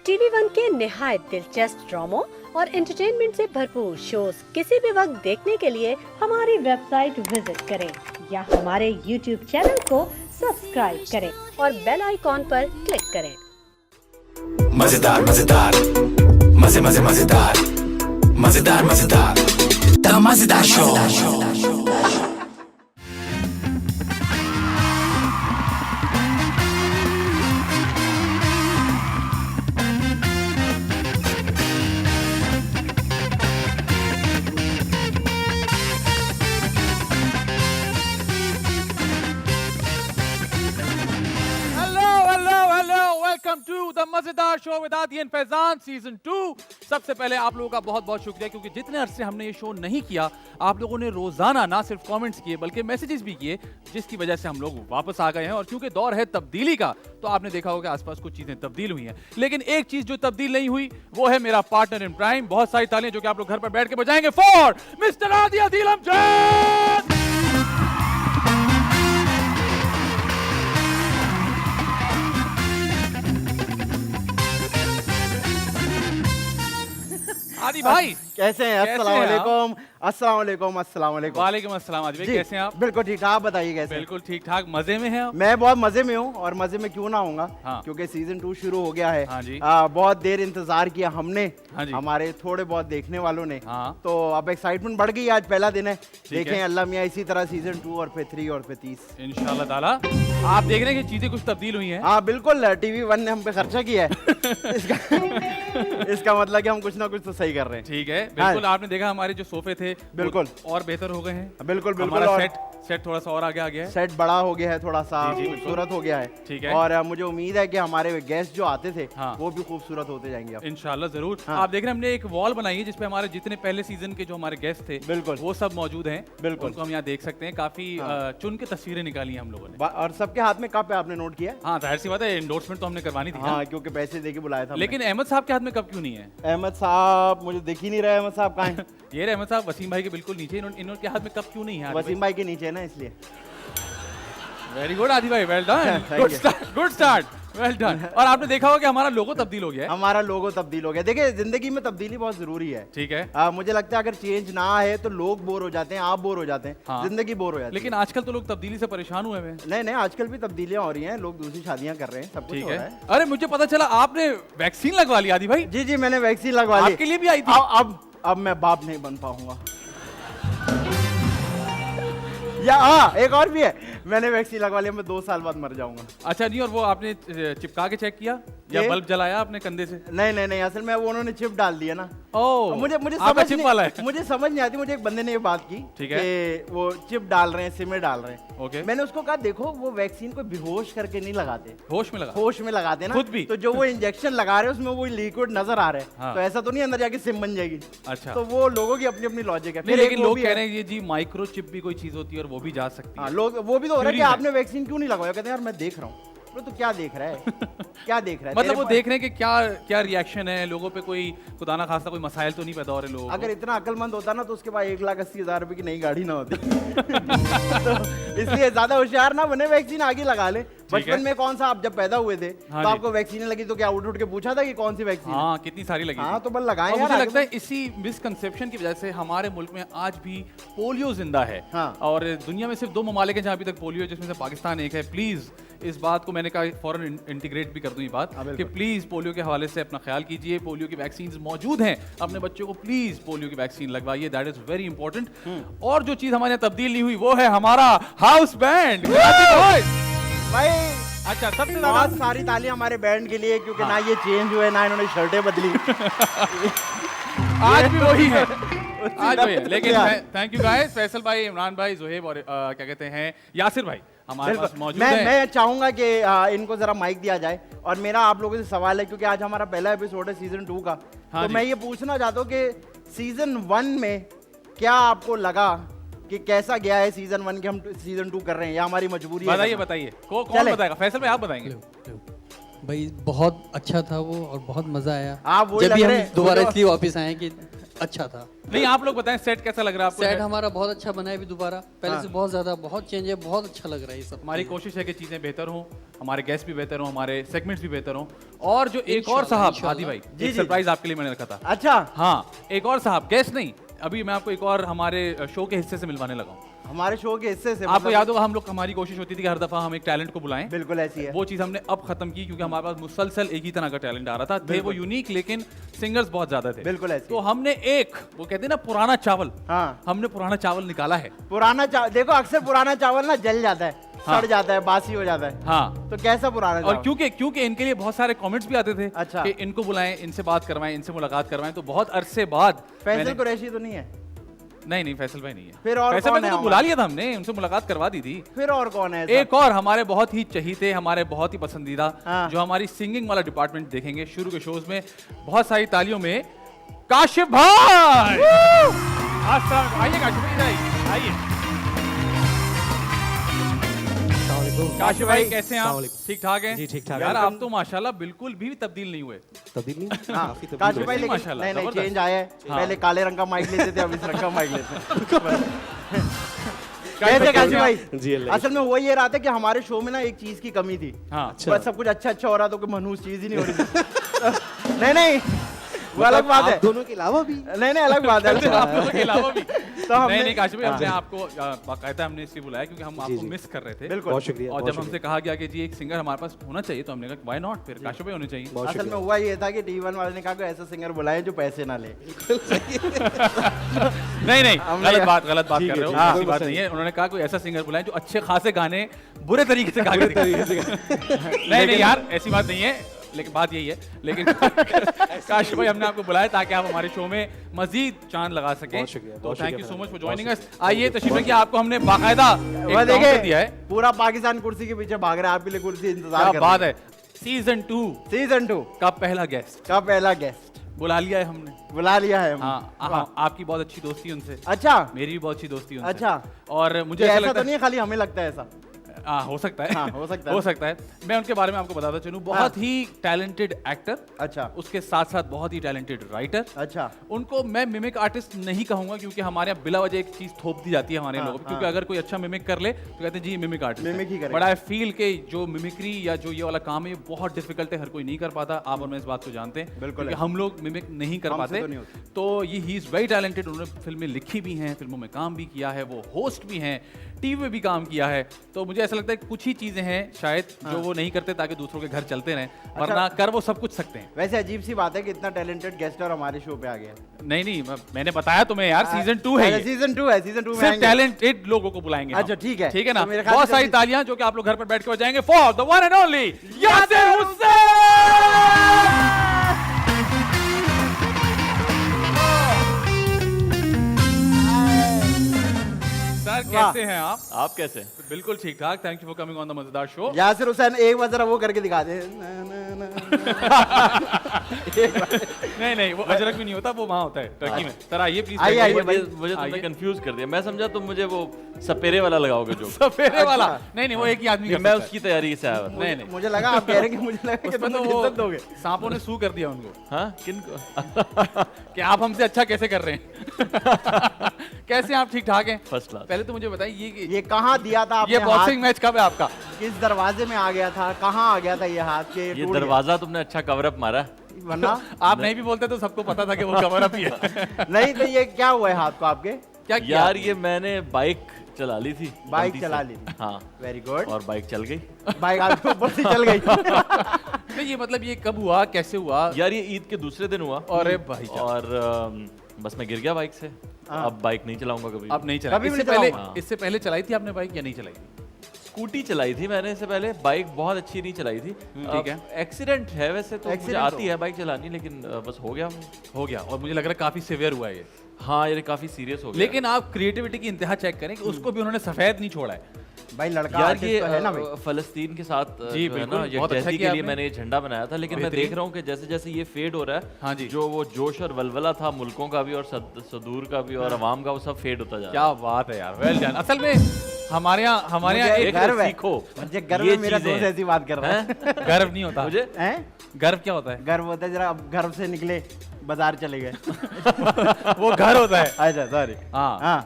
TV1 के निहायत दिलचस्प ड्रामों और एंटरटेनमेंट से भरपूर शोज किसी भी वक्त देखने के लिए हमारी वेबसाइट विजिट करें या हमारे YouTube चैनल को सब्सक्राइब करें और बेल आइकॉन पर क्लिक करें। मजेदार मजेदार मजे मजे मजेदार मजेदार मजेदार द मजेदार शो। वेलकम टू द मजेदार शो विद आदि एंड फैजान सीजन 2। सबसे पहले आप लोगों का बहुत बहुत शुक्रिया, क्योंकि जितने अरसे हमने ये शो नहीं किया आप लोगों ने रोजाना ना सिर्फ कमेंट्स किए बल्कि मैसेजेस भी किए, जिसकी वजह से हम लोग वापस आ गए हैं। और क्योंकि दौर है तब्दीली का, तो आपने देखा होगा आसपास कुछ चीजें तब्दील हुई हैं, लेकिन एक चीज जो तब्दील नहीं हुई वो है मेरा पार्टनर इन क्राइम। बहुत सारी तालियां जो कि आप लोग घर पर बैठ के बजाएंगे फॉर मिस्टर आदि अदील अमजद। आदि भाई कैसे हैं? अस्सलाम वालेकुम, अस्सलाम वालेकुम, अस्सलाम वालेकुम। वालेकुम अस्सलाम। आदि भाई जी, कैसे हैं आप? बिल्कुल ठीक ठाक। आप बताइए कैसे? बिल्कुल ठीक ठाक, मजे में हैं आप? मैं बहुत मजे में हूँ, और मजे में क्यों ना होऊंगा, हाँ। क्योंकि सीजन 2 शुरू हो गया है। हाँ जी। बहुत देर इंतजार किया हमने, हाँ जी। हमारे थोड़े बहुत देखने वालों ने। हाँ। तो अब एक्साइटमेंट बढ़ गई। आज पहला दिन है, है। देखें अल्लाह मियाँ इसी तरह सीजन 2 और फिर 3 और फिर 30। इंशाल्लाह ताला आप देख रहे हैं कि चीजें कुछ तब्दील हुई हैं। हाँ बिल्कुल, TV1 ने हम पे खर्चा किया है। इसका मतलब कि हम कुछ ना कुछ तो सही कर रहे हैं। ठीक है, बिल्कुल। आपने देखा हमारे जो सोफे थे बिल्कुल और बेहतर हो गए हैं। बिल्कुल बिल्कुल। हमारा और सेट थोड़ा सा और आगे आ गया है। सेट बड़ा हो गया है, थोड़ा सा जी, बिल्कुल। खूबसूरत हो गया है। ठीक है। और मुझे उम्मीद है कि हमारे गेस्ट जो आते थे हाँ। वो भी खूबसूरत होते जाएंगे अब। इंशाल्लाह जरूर। हाँ। आप देख रहे हैं हमने एक वॉल बनाई है जिसपे हमारे जितने पहले सीजन के जो हमारे गेस्ट थे बिल्कुल। वो सब मौजूद हैं। बिल्कुल। उनको हम यहाँ देख सकते हैं। काफी हाँ। चुन के तस्वीरें निकाली हैं हम लोगों ने। और सबके हाथ में कप है, आपने नोट किया? हाँ, जाहिर सी बात है, एंडोर्समेंट तो हमने करवानी थी ना। हाँ, क्योंकि पैसे देके बुलाया था। लेकिन अहमद साहब के हाथ में कब क्यों नहीं है? अहमद साहब मुझे दिख ही नहीं रहा है। अहमद साहब कहाँ हैं? ये रहे अहमद साहब वसीम भाई के बिल्कुल नीचे। इनके हाथ में कब क्यों नहीं है? वसीम भाई के नीचे है ना, इसलिए। वेरी गुड आदि भाई, well done. Thank you. Good start, well done. और आपने देखा होगा कि हमारा लोगो तब्दील हो गया है। हमारा लोगो तब्दील हो गया। देखिए, जिंदगी में तब्दीली बहुत जरूरी है। ठीक है। मुझे लगता है अगर चेंज ना आए तो लोग बोर हो जाते हैं, आप बोर हो जाते हैं। हाँ। जिंदगी बोर हो जाती है। लेकिन आजकल तो लोग तब्दीली से परेशान हुए हैं। नहीं, आजकल भी तब्दीलियां हो रही हैं, लोग दूसरी शादियां कर रहे हैं, सब कुछ ठीक हो है। रहा है। अरे मुझे पता चला आपने वैक्सीन लगवा ली आदि भाई। जी, मैंने वैक्सीन लगवा ली। आपके लिए भी आई थी? अब मैं बाप नहीं बन पाऊंगा। या हाँ, एक और भी है, मैंने वैक्सीन लगवा लिया, मैं 2 साल बाद मर जाऊंगा। अच्छा नहीं, और वो आपने चिपका के चेक किया या ये? बल्ब जलाया आपने कंधे से? नहीं, असल में वो उन्होंने चिप डाल दिया ना। ओह, मुझे आपका समझ चिप वाला है। नहीं, मुझे समझ नहीं आती। मुझे एक बंदे ने ये बात की ठीक है। कि वो चिप डाल रहे हैं, सिम डाल रहे हैं। ओके। मैंने उसको कहा देखो, वो वैक्सीन को बेहोश करके नहीं लगाते, होश में लगा। होश में लगाते ना खुद भी? तो जो वो इंजेक्शन लगा रहे हैं उसमें वो लिक्विड नजर आ रहा है। हाँ। तो ऐसा तो नहीं अंदर जाके सिम बन जाएगी। अच्छा। तो वो लोगों की अपनी अपनी लॉजिक है। नहीं, फिर एक लेकिन वो लोग भी कह है। रहे हैं ये जी माइक्रो चिप भी कोई चीज होती है और वो भी जा सकती हाँ, है। लोग वो भी तो हो रहा है कि Theories है। आपने वैक्सीन क्यों नहीं लगवाया? कहते हैं यार मैं देख रहा हूँ। तो क्या देख रहा है? क्या देख रहा है? मतलब तेरे वो पास- देख रहे हैं कि क्या क्या रिएक्शन है लोगों पे, कोई खुदा ना खास्ता कोई मसाइल तो नहीं पैदा हो रहे लोगों को। अगर इतना अकलमंद होता ना तो उसके पास 1,80,000 रुपए की नई गाड़ी ना होती। तो इसलिए ज्यादा होशियार ना बने, वैक्सीन आगे लगा ले। बचपन में कौन सा, आप जब पैदा हुए थे हाँ तो जी। आपको वैक्सीन लगी तो क्या उठ के पूछा था कि कौन सी वैक्सीन? हाँ, कितनी सारी लगी हाँ, थी। तो बस लगाएं और यार मुझे आगे लगता है इसी मिसकंसेप्शन की वजह से हमारे मुल्क में आज भी पोलियो जिंदा है। हाँ। और दुनिया में सिर्फ 2 ममालिक हैं जहाँ अभी तक पोलियो है, जिसमें से पाकिस्तान एक है। प्लीज इस बात को मैंने कहा फौरन इंटीग्रेट भी कर दूं ये बात हाँ, कि बिल्कुल। प्लीज पोलियो के हवाले से अपना ख्याल कीजिए। पोलियो की वैक्सीन मौजूद हैं, अपने बच्चों को प्लीज पोलियो की वैक्सीन लगवाइए। That is very important. और जो चीज हमारे यहाँ तब्दील नहीं हुई वो है हमारा हाउस बैंड। भाई अच्छा, सबसे बहुत ज्यादा सारी तालियां हमारे बैंड के लिए, क्योंकि हाँ। ना ये चेंज हुए ना इन्होंने शर्टें बदली। आज भी वही है। उसी आज वही है। तरह लेकिन से थैंक यू गाइस, फैसल भाई, इमरान भाई, जोहेब और क्या कहते हैं यासिर भाई हमारे पास मौजूद है। मैं चाहूंगा कि इनको जरा माइक दिया जाए। और मेरा आप लोगों से सवाल है, क्योंकि आज हमारा पहला एपिसोड है सीजन 2 का। हाँ तो जी। मैं ये पूछना चाहता हूँ कि सीजन 1 में क्या आपको लगा कि कैसा गया है सीजन 1 के, हम सीजन 2 कर रहे हैं या हमारी मजबूरी है? बताइए बताइए, कौन चले। बताएगा? फैसल भाई आप बताएंगे। भाई बहुत अच्छा था वो, और बहुत मजा आया। आप वही जब लग भी रहे हम हैं। दोबारा मुझे- इसलिए वापस आए कि अच्छा था। नहीं, आप लोग बताएं सेट कैसा लग रहा है आपको? सेट हमारा बहुत अच्छा बना है अभी दोबारा, पहले से बहुत ज्यादा, बहुत चेंज है, बहुत अच्छा लग रहा है ये सब। हमारी कोशिश है कि चीजें बेहतर हों, हमारे गेस्ट भी बेहतर हों, हमारे सेगमेंट्स भी बेहतर हों। और जो एक और साहब, आदि भाई, एक सरप्राइज आपके लिए मैंने रखा था। अच्छा, हाँ, एक और साहब, गेस्ट नहीं, अभी मैं आपको एक और हमारे शो के हिस्से से मिलवाने लगा हूँ। हमारे शो के हिस्से से आपको याद होगा, हम लोग, हमारी कोशिश होती थी कि हर दफा हम एक टैलेंट को बुलाएं। बिल्कुल ऐसी है। वो चीज हमने अब खत्म की, क्योंकि हमारे पास मुसलसल एक ही तरह का टैलेंट आ रहा था। थे वो यूनिक, लेकिन सिंगर्स बहुत ज्यादा थे। बिल्कुल ऐसी। तो हमने एक, वो कहते हैं ना पुराना चावल, हाँ, हमने पुराना चावल निकाला है। पुराना चावल, देखो अक्सर पुराना चावल ना जल जाता है, हाँ। सड़ जाता है, बासी हो जाता है। हाँ, तो कैसा पुराना और चावल? क्योंकि इनके लिए बहुत सारे कमेंट्स भी आते थे। अच्छा। कि इनको बुलाएं, इनसे बात करवाएं, इनसे मुलाकात करवाएं। तो बहुत अरसे बाद फैसल कुरैशी तो नहीं है? नहीं, फैसल भाई नहीं है। फिर और फैसल कौन भाई है को तो बुला लिया था हमने, उनसे मुलाकात करवा दी थी। फिर और कौन है ऐसा? एक और हमारे बहुत ही चहीते, हमारे बहुत ही पसंदीदा, हाँ। जो हमारी सिंगिंग वाला डिपार्टमेंट देखेंगे शुरू के शोज में, बहुत सारी तालियों में, काशिफ भाई। आइए काशिफ भाई, इधर आइए। काशिफ भाई कैसे हैं आप? ठीक ठाक हैं? जी, ठीक-ठाक। यार आप तो माशाल्लाह बिल्कुल भी तब्दील नहीं हुए। तब्दील नहीं हाँ, काफी तब्दील काशिफ हुई। भाई, लेकिन माशाल्लाह, नहीं जबरदस्त। चेंज आया है। हाँ। पहले काले रंग का माइक लेते थे, अब इस रंग का माइक लेते हैं। काशिफ कैसे काशिफ भाई? भाई? जी, अल्लाह। असल में वो ये रहा था कि हमारे शो में ना एक चीज की कमी थी। हाँ, बस सब कुछ अच्छा हो रहा था, कोई मनहूस चीज ही नहीं हो रही थी। नहीं, वो अलग बात है। आप दोनों के अलावा भी नहीं, अलग बात है। आप लोगों के अलावा भी। तो हमने- नहीं काशिफ भाई, हमने हाँ। आपको बाकायदा हमने इसलिए बुलाया क्योंकि हम आपको जी। मिस कर रहे थे। बिल्कुल। बहुत शुक्रिया। और बहुत जब हमसे शुक्रिया। कहा गया कि जी एक सिंगर हमारे पास होना चाहिए, तो हमने कहा व्हाई नॉट, फिर काशिफ भाई होने चाहिए। बहुत असल में शुक्रिया। हुआ ये था कि टीवी1 वाले ने कहा कोई ऐसा सिंगर बुलाए जो पैसे ना ले। नहीं, हमने- गलत बात कर ठीक है, रहे हो, ठीक है, ऐसी बिल्कुल बात सही। नहीं है। उन्होंने कहा कोई ऐसा सिंगर बुलाएं जो अच्छे खासे गाने बुरे तरीके से गा के दिखाए। नहीं यार, ऐसी बात नहीं है, लेकिन बात यही है। लेकिन काशिफ भाई, हमने आपको बुलाया ताकि आप हमारे शो में मजीद चांद लगा सकें। बहुत शुक्रिया, तो बहुत थैंक यू शुक्रिया सो मच फॉर बहुत जॉइनिंग अस। आइए तशरीफ रखिए, आपको हमने बाकायदा एक वो काउंटर देखिए, दिया है। पूरा पाकिस्तान कुर्सी के पीछे भाग रहा है, आपके लिए कुर्सी इंतजार क्या कर बात है। सीजन 2 सीजन 2 का पहला गेस्ट का पहला गेस्ट बुला लिया है हमने। बुला लिया है। हाँ, आपकी बहुत अच्छी दोस्ती है उनसे, अच्छा, मेरी भी बहुत अच्छी दोस्ती है उनसे। अच्छा। और मुझे ये ऐसा ऐसा लगता तो नहीं है खाली हमें लगता है ऐसा। हो सकता है। हाँ, हो सकता है। हो सकता है। मैं उनके बारे में आपको बताता चलूं, बहुत ही टैलेंटेड एक्टर, अच्छा, उसके साथ साथ बहुत ही टैलेंटेड राइटर। अच्छा। उनको मैं मिमिक आर्टिस्ट नहीं कहूंगा, क्योंकि हमारे यहाँ बिला वजह एक चीज थोप दी जाती है हमारे हाँ, लोगों को, क्योंकि हाँ। अगर कोई अच्छा मिमिक कर ले तो कहते हैं जी मिमिक आर्टिस्ट मिमिक ही करेगा। बट आई फील के जो मिमिक्री या जो ये वाला काम है, ये बहुत डिफिकल्ट है, हर कोई नहीं कर पाता। आप और मैं इस बात को जानते हैं, बिल्कुल क्योंकि है। हम लोग मिमिक नहीं कर हमसे पाते। तो नहीं होती। तो ये ही इज वेरी टैलेंटेड। उन्होंने फिल्में लिखी भी हैं, फिल्मों में काम भी किया है, वो होस्ट भी हैं, टीवी में भी काम किया है। तो मुझे ऐसा लगता है कुछ ही चीजें हैं शायद जो वो नहीं करते, ताकि दूसरों के घर चलते रहें, वरना कर वो सब कुछ सकते हैं। वैसे अजीब सी बात है कि इतना टैलेंटेड गेस्ट और हमारे शो पे आ गया। नहीं, मैंने बताया तुम्हें यार, सीजन 2 है ये। सीजन 2 है, सीजन 2 में सिर्फ आएंगे। टैलेंटेड लोगों को बुलाएंगे हम। अच्छा, ठीक है। ठीक है ना। तो मेरे ख्याल बहुत से सारी जल्दी- तालियां जो कि आप लोग घर पर बैठ के बजाएंगे for the one and only Yasir Hussain. Sir कैसे हैं आप कैसे? बिल्कुल ठीक ठाक। Thank you for coming on the मजेदार शो। यासिर हुसैन, एक बार जरा वो करके दिखा दे। नहीं, वो अजरक भी नहीं होता, वो वहां होता है टर्की में। सर आइए प्लीज। आइए, आइए, भाई। मुझे तुमने आइए। कंफ्यूज कर दिया। मैं समझा तुम मुझे वो सपेरे वाला लगाओगे जो। सफेरे वाला अच्छा। नहीं, वो एक ही आदमी ये कर मैं सकता है। उसकी तैयारी से आया हुआ था। नहीं मुझे लगा आप कह रहे हैं कि मुझे लगा कि उसमें तुम तो मुझे वो इज्जत दोगे। सांपों ने सू कर दिया उनको हाँ, किनको? कि आप हमसे अच्छा कैसे कर रहे हैं। कैसे आप ठीक ठाक हैं? First class. पहले तो मुझे बताइए ये कहाँ दिया था आपने ये हाथ? बॉक्सिंग मैच कब है आपका? किस दरवाजे में आ गया था? कहाँ आ गया था ये हाथ के? ये टूट गया। दरवाजा तुमने अच्छा कवर अप मारा। वरना आप नहीं भी बोलते तो सबको पता था कि वो कवर अप ही है। नहीं, तो ये क्या हुआ है हाथ को आपके? क्या किया? यार ये मैंने बाइक चला ली थी। बाइक गलती चला से। ली थी। हाँ, वेरी गुड। और बाइक चल गई। बाइक आपके ऊपर से चल गई। नहीं, ये मतलब ये कब हुआ, कैसे हुआ? यार ये ईद के दूसरे दिन हुआ। अरे भाई साहब। और बस मैं गिर गया बाइक से। हाँ। अब बाइक नहीं चलाऊंगा कभी। आप नहीं चलाई? कभी भी इससे नहीं पहले चलाऊंगा। इससे पहले चलाई थी आपने बाइक या नहीं चलाई थी? स्कूटी चलाई थी मैंने इससे पहले। बाइक बहुत अच्छी नहीं चलाई थी। ठीक है। एक्सीडेंट है वैसे तो, मुझे Accident आती है बाइक चलानी, लेकिन बस हो गया। हो गया, और मुझे लग रहा है काफी सिवियर हुआ है ये। हाँ, ये काफी सीरियस हो गया। लेकिन आप क्रिएटिविटी की इंतहा चेक करें कि उसको भी उन्होंने सफेद नहीं छोड़ा है। भाई लड़का यार आर्टिस्ट ये तो है ना भाई। फलस्तीन के साथ जी, जो है बिल्कुल, ना, बहुत अच्छा यकजहती किया के लिए आपने। मैंने ये झंडा बनाया था। लेकिन मैं बेहतरीन। देख रहा हूँ कि जैसे जैसे ये फेड हो रहा है, हाँ जी। जो वो जोश और वलवला था मुल्कों का भी और सदूर का भी और अवाम का, वो सब फेड होता जा रहा क्या बात है यार, वेल डन। असल में हमारे यहाँ मुझे एक एक गर्व है। सीखो। मुझे गर्व ये है, मेरा चीजें दोस्त ऐसी बात कर रहा है। गर्व नहीं होता। मुझे हैं? गर्व क्या होता है? गर्व होता है जरा अब गर्व से निकले। बाजार चले गए। वो घर होता है। अच्छा सॉरी। हाँ हाँ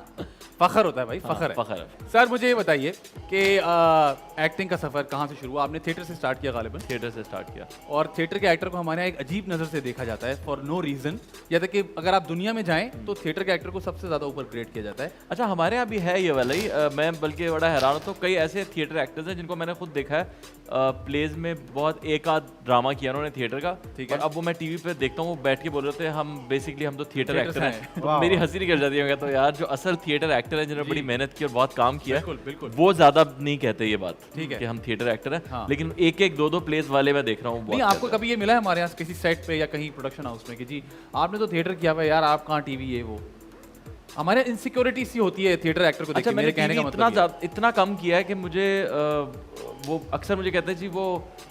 फखर होता है भाई, फखर है। फखर है। सर मुझे ये बताइए कि एक्टिंग का सफर कहाँ से शुरू हुआ? आपने थिएटर से स्टार्ट किया गालिबन, थिएटर से स्टार्ट किया। और थिएटर के एक्टर को हमारे यहाँ एक अजीब नज़र से देखा जाता है फॉर नो रीजन। या तक कि अगर आप दुनिया में जाएं तो थिएटर के एक्टर को सबसे ज़्यादा ऊपर ग्रेड किया जाता है। अच्छा हमारे यहाँ भी है ये वाला ही। मैं बल्कि बड़ा हैरान होता हूँ, कई ऐसे थिएटर एक्टर्स हैं जिनको मैंने खुद देखा है प्लेज में, बहुत एक आध ड्रामा किया उन्होंने थिएटर का। ठीक है। और अब वो मैं टीवी पे देखता हूँ, वो बैठ के बोल रहे थे हम बेसिकली हम तो थिएटर Theatres एक्टर हैं। हैं। तो मेरी हंसी निकल जाती है, मैं कहता हूँ यार जो असल थिएटर एक्टर हैं जिन्होंने बड़ी मेहनत की और बहुत काम किया बिल्कुल, बिल्कुल। वो ज्यादा नहीं कहते ये बात। ठीक है। कि हम थिएटर एक्टर हैं। हाँ। लेकिन एक एक दो प्लेस वाले मैं देख रहा हूँ नहीं, आपको कभी ये मिला है हमारे यहाँ किसी सेट पे या कहीं प्रोडक्शन हाउस में कि जी आपने तो थिएटर किया हुआ है यार, आप कहाँ टीवी ये वो? हमारे इनसिक्योरिटी सी होती है थिएटर एक्टर को देख अच्छा के। मेरे मैंने कहने का इतना मतलब ये है। इतना कम किया है कि मुझे वो अक्सर मुझे कहते हैं जी वो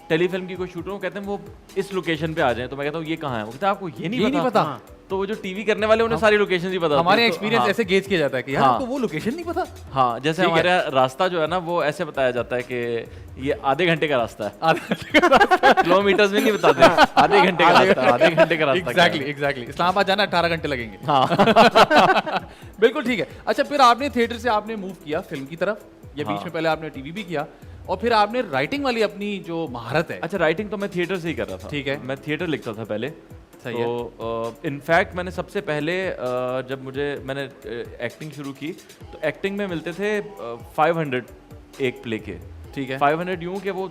टेलीफिल्म की कोई शूट हो, कहते हैं वो इस लोकेशन पे आ जाए, तो मैं कहता हूँ ये कहाँ है? वो कहते हैं आपको ये नहीं पता? तो वो जो टीवी करने वाले उन्हें सारी लोकेशन ही पता हमारे होती है। एक्सपीरियंस हाँ। ऐसे गेज किया जाता है कि यार हाँ। आपको वो लोकेशन नहीं पता। हाँ जैसे ठीक है। हमारे यहाँ रास्ता जो है ना वो ऐसे बताया जाता है कि ये आधे घंटे का रास्ता है। किलोमीटर्स में नहीं बताते, आधे घंटे का रास्ता, आधे घंटे का रास्ता। Exactly exactly. इस्लामाबाद जाना 18 घंटे लगेंगे। हाँ बिल्कुल ठीक है। अच्छा फिर आपने थिएटर से आपने मूव किया फिल्म की तरफ, या बीच में पहले आपने टीवी भी किया, और फिर आपने राइटिंग वाली अपनी जो महारत है। अच्छा राइटिंग तो मैं थिएटर से ही कर रहा था। ठीक है। मैं थिएटर लिखता था पहले। सही है। तो इनफैक्ट मैंने सबसे पहले जब मैंने एक्टिंग शुरू की तो एक्टिंग में मिलते थे 500 एक प्ले के। ठीक है। 500 यूं कि वो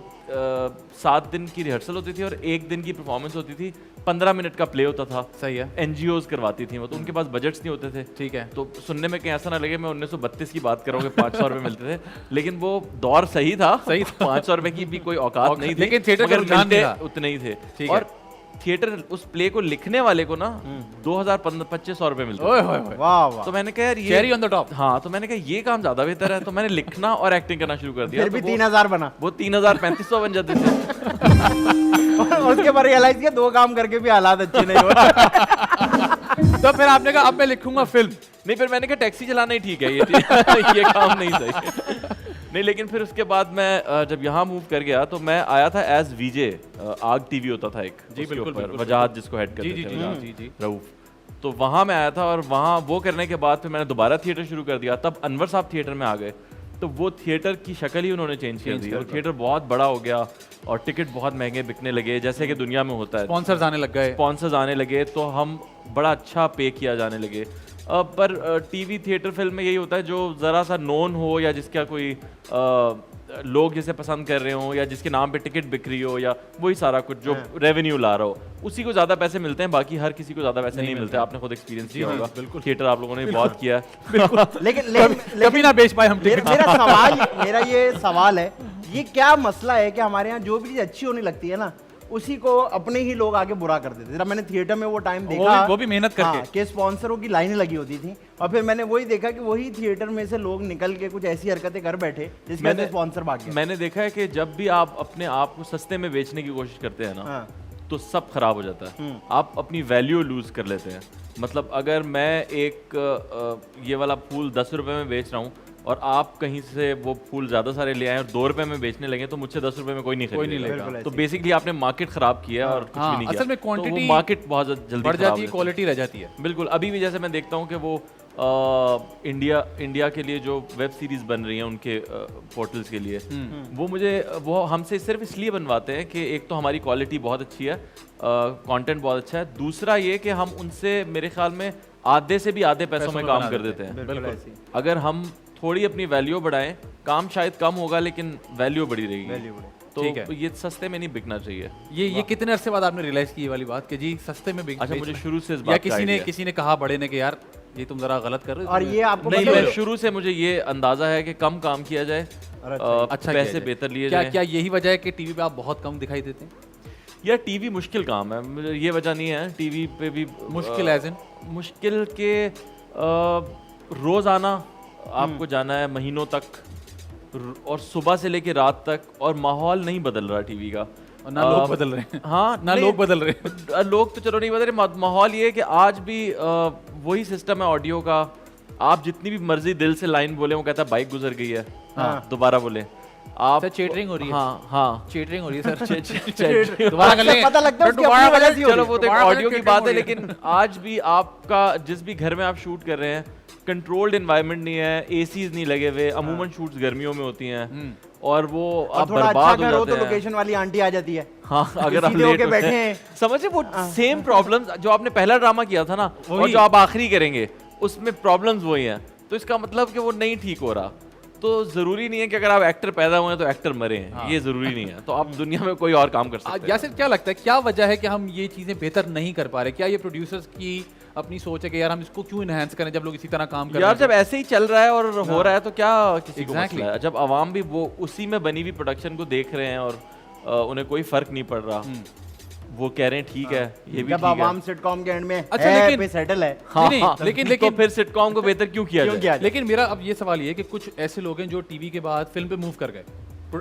7 दिन की रिहर्सल होती थी और 1 दिन की परफॉर्मेंस होती थी, 15 मिनट का प्ले होता था। सही है। एनजीओज करवाती थी वो, तो उनके पास बजट्स नहीं होते थे। ठीक है। तो सुनने में कहीं ऐसा ना लगे मैं 1932 की बात कर रहा हूँ कि 500 रुपए मिलते थे, लेकिन वो दौर सही था। 500 रुपए की भी कोई औकात नहीं थी, लेकिन थिएटर का मगर रुझान मिलते था। उतने ही थे। ठीक है। और थिएटर उस प्ले को लिखने वाले को ना 2500 रुपए मिलते ओए थे। होए होए। वाह वाह। तो मैंने कहा यार चेरी ये ऑन द टॉप। हाँ, तो मैंने कहा ये काम ज्यादा बेहतर है, तो मैंने लिखना और एक्टिंग करना शुरू कर दिया। फिर भी तो वो- 3000 बना। वो 3000-3500 बन जाते थे। और उसके बाद रियलाइज किया 2 काम करके भी हालात अच्छे नहीं हो रहे। तो फिर आपने कहा अब मैं लिखूंगा फिल्म। नहीं फिर मैंने कहा टैक्सी चलाना ही ठीक है, ये काम नहीं सही। नहीं लेकिन फिर उसके बाद मैं जब यहाँ मूव कर गया तो मैं आया था एज वीजे। आग टीवी होता था एक, जी, उसके बिल्कुल, ऊपर, बिल्कुल, वजाहत जिसको हेड करते जी, जी, थे, जी, वजाहत, जी, जी। रऊफ। तो वहाँ मैं आया था और वहाँ वो करने के बाद फिर मैंने दोबारा थिएटर शुरू कर दिया। तब अनवर साहब थिएटर में आ गए, तो वो थिएटर की शक्ल ही उन्होंने चेंज कर दी और थिएटर बहुत बड़ा हो गया और टिकट बहुत महंगे बिकने लगे, जैसे कि दुनिया में होता है। स्पॉन्सर्स आने लग गए। स्पॉन्सर्स आने लगे तो हम बड़ा अच्छा पे किया जाने लगे। पर टीवी थिएटर फिल्म में यही होता है जो ज़रा सा नोन हो या जिसका कोई लोग जिसे पसंद कर रहे हो या जिसके नाम पे टिकट बिक रही हो या वही सारा कुछ जो रेवेन्यू ला रहा हो, उसी को ज़्यादा पैसे मिलते हैं, बाकी हर किसी को ज़्यादा पैसे नहीं मिलते। आपने खुद एक्सपीरियंस किया होगा, बिल्कुल। थिएटर आप लोगों ने बहुत किया है। लेकिन कभी ना बेच पाए हम टिकट। मेरा ये सवाल है, ये क्या मसला है कि हमारे यहाँ जो भी चीज अच्छी होने लगती है ना उसी को अपने ही लोग आगे बुरा कर देते हैं। जरा मैंने थिएटर में वो टाइम देखा, वो भी मेहनत करके। हाँ, कि स्पॉन्सरों की लाइनें लगी होती थी और फिर मैंने वही देखा कि वही थिएटर में से लोग निकल के कुछ ऐसी हरकतें कर बैठे जिसके वजह से स्पॉन्सर भाग गया। मैंने देखा है कि जब भी आप अपने आप को सस्ते में बेचने की कोशिश करते हैं ना, हाँ। तो सब खराब हो जाता है। आप अपनी वैल्यू लूज कर लेते हैं। मतलब अगर मैं एक ये वाला फूल 10 रुपए में बेच रहा हूँ और आप कहीं से वो फूल ज्यादा सारे ले आए और 2 रुपए में बेचने लगे तो मुझसे 10 रुपए में कोई नहीं लेगा। खरीदेगा। तो बेसिकली आपने मार्केट खराब किया और कुछ भी नहीं किया। असल में तो क्वांटिटी वो मार्केट बहुत जल्दी बढ़ खराब जाती हो है, जाती क्वालिटी रह जाती है। बिल्कुल। अभी भी जैसे मैं देखता हूँ कि वो इंडिया के लिए जो वेब सीरीज बन रही हैं उनके पोर्टल्स के लिए, वो हमसे सिर्फ इसलिए बनवाते हैं कि एक तो हमारी क्वालिटी बहुत अच्छी है, कंटेंट बहुत अच्छा है, दूसरा ये कि हम उनसे मेरे ख्याल में आधे से भी आधे पैसों में काम कर देते हैं। बिल्कुल ऐसे ही। अगर हम थोड़ी अपनी वैल्यू बढ़ाएं, काम शायद कम होगा लेकिन वैल्यू बढ़ी रहेगी। ठीक है। तो ये सस्ते में नहीं बिकना चाहिए। ये कितने अरसे बाद आपने रियलाइज की ये वाली बात कि जी सस्ते में बिक अच्छा, मुझे शुरू से इस या बात का किसी ने कहा बड़े ने कि यार ये तुम जरा गलत कर रहे हो। और ये आपको नहीं, पता मैं है- शुरू से मुझे ये अंदाजा है कि कम काम किया जाए, अच्छा किया पैसे जाए। बेहतर लिए क्या जाए। क्या यही वजह है कि टीवी पे आप बहुत कम दिखाई देते हैं? यार टीवी मुश्किल काम है, मुझे ये वजह नहीं है। टीवी पे भी मुश्किल एज इन मुश्किल के रोज आना, आपको जाना है महीनों तक और सुबह से लेके रात तक, और माहौल नहीं बदल रहा टीवी का। और ना लोग बदल रहे हैं। हाँ, ना नहीं, लोग बदल रहे हैं। लोग तो चलो नहीं बदल रहे, माहौल ये है कि आज भी वही सिस्टम है ऑडियो का। आप जितनी भी मर्जी दिल से लाइन बोले वो कहता है बाइक गुजर गई है, दोबारा बोले। आप सर, चेटरिंग हो रही है। हाँ हाँ चीटिंग हो रही है सर। चेटरिंग दोबारा कर लेंगे। पता लगता है सर, उसकी दोबारा अपनी कर वजह से ही हो चलो रही वो तो एक दोबारा ऑडियो की cheating बात हो है, रही है। लेकिन आज भी आपका जिस भी घर में आप शूट कर रहे हैं कंट्रोल्ड एनवायरनमेंट नहीं है, एसीज नहीं लगे हुए, अमूमन शूट्स गर्मियों में होती हैं और वो और आप थोड़ा अच्छा बर्बाद हो घर हो जाते तो हैं। लोकेशन वाली आंटी आ जाती है। हाँ, अगर आप सीधे लेट होके होते बैठे हैं हैं। समझिए वो सेम प्रॉब्लम्स जो आपने पहला ड्रामा किया था ना और जो आप आखिरी करेंगे उसमें प्रॉब्लम्स वही हैं, तो इसका मतलब कि वो नहीं ठीक हो रहा। तो जरूरी नहीं है कि अगर आप एक्टर पैदा हुए हैं तो एक्टर मरे हैं, ये जरूरी नहीं है। तो आप दुनिया में कोई और काम कर सकते हैं। यासिर, क्या लगता है क्या वजह है कि हम ये चीजें बेहतर नहीं कर पा रहे? क्या ये प्रोड्यूसर्स की अपनी सोच है कि यार हम इसको क्यों इनहेंस करें जब लोग इसी तरह काम कर रहे यार हैं? जब ऐसे ही चल रहा है और हो रहा है तो क्या किसी को Exactly. मसला है? जब आवाम भी वो उसी में बनी हुई प्रोडक्शन को देख रहे हैं और उन्हें कोई फर्क नहीं पड़ रहा, वो कह रहे हैं ठीक है, ये भी जब ठीक है। आवाम सिटकॉम के एंड में अच्छा, है लेकिन- पे सेटल है। हाँ, नहीं, हाँ, लेकिन- तो लेकिन- फिर सिटकॉम को बेहतर क्यों किया क्यों जाए? किया? लेकिन मेरा अब ये सवाल ये है कि कुछ ऐसे लोग हैं जो टीवी के बाद फिल्म पे मूव कर गए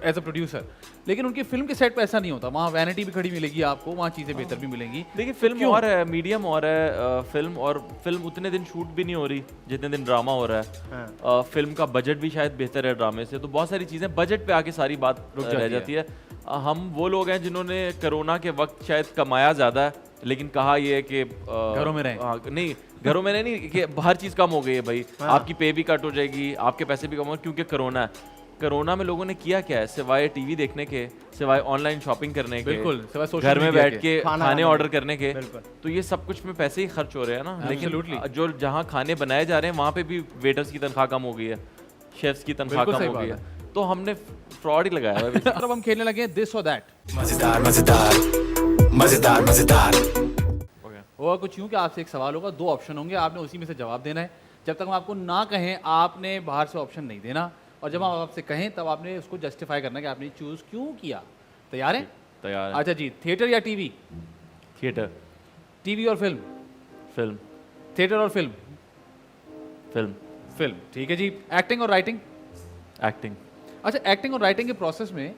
एज अ प्रोड्यूसर, लेकिन उनकी फिल्म के सेट पे ऐसा नहीं होता। वहाँ वैनिटी भी खड़ी मिलेगी आपको, वहाँ चीजें बेहतर भी मिलेंगी। देखिए फिल्म क्यों? और है, मीडियम और है, फिल्म उतने दिन शूट भी नहीं हो रही जितने दिन ड्रामा हो रहा है। फिल्म का बजट भी शायद बेहतर है ड्रामे से, तो बहुत सारी चीजें बजट पे आके सारी बात रह जाती है। हम वो लोग हैं जिन्होंने कोरोना के वक्त शायद कमाया ज्यादा है, लेकिन कहा ये है कि घरों में रहें। नहीं, घरों में नहीं कि हर चीज कम हो गई है भाई, आपकी पे भी कट हो जाएगी, आपके पैसे भी कम हो, क्योंकि कोरोना है। कोरोना में लोगों ने किया क्या है, सिवाय टीवी देखने के, सिवाय ऑनलाइन शॉपिंग करने के, बिल्कुल, सिवाय social घर में media बैठ के, के खाना खाने खाने ऑर्डर करने के, बिल्कुल। तो ये सब कुछ में पैसे ही खर्च हो रहे हैं ना। Absolutely. लेकिन जो जहाँ खाने बनाए जा रहे हैं वहाँ पे भी वेटर्स की तनख्वाह कम हो गई है, शेफ्स की तनख्वाह बिल्कुल कम सही हो गई बात है, तो हमने फ्रॉड ही लगाया है। अब हम खेलने लगे दिस और दैट। मजेदार मजेदार मजेदार मजेदार। होगा कुछ यूं कि आपसे एक सवाल होगा, दो ऑप्शन होंगे, आपने उसी में से जवाब देना है। जब तक हम आपको ना कहें आपने बाहर से ऑप्शन नहीं देना, और जब हम आपसे कहें तब आपने उसको जस्टिफाई करना कि आपने चूज क्यों किया। तैयार है? तैयार है। अच्छा जी, थिएटर या टीवी? थिएटर, टीवी और फिल्म? फिल्म, थिएटर और फिल्म? फिल्म, फिल्म, ठीक है जी। एक्टिंग और राइटिंग? एक्टिंग। अच्छा, एक्टिंग और राइटिंग के प्रोसेस में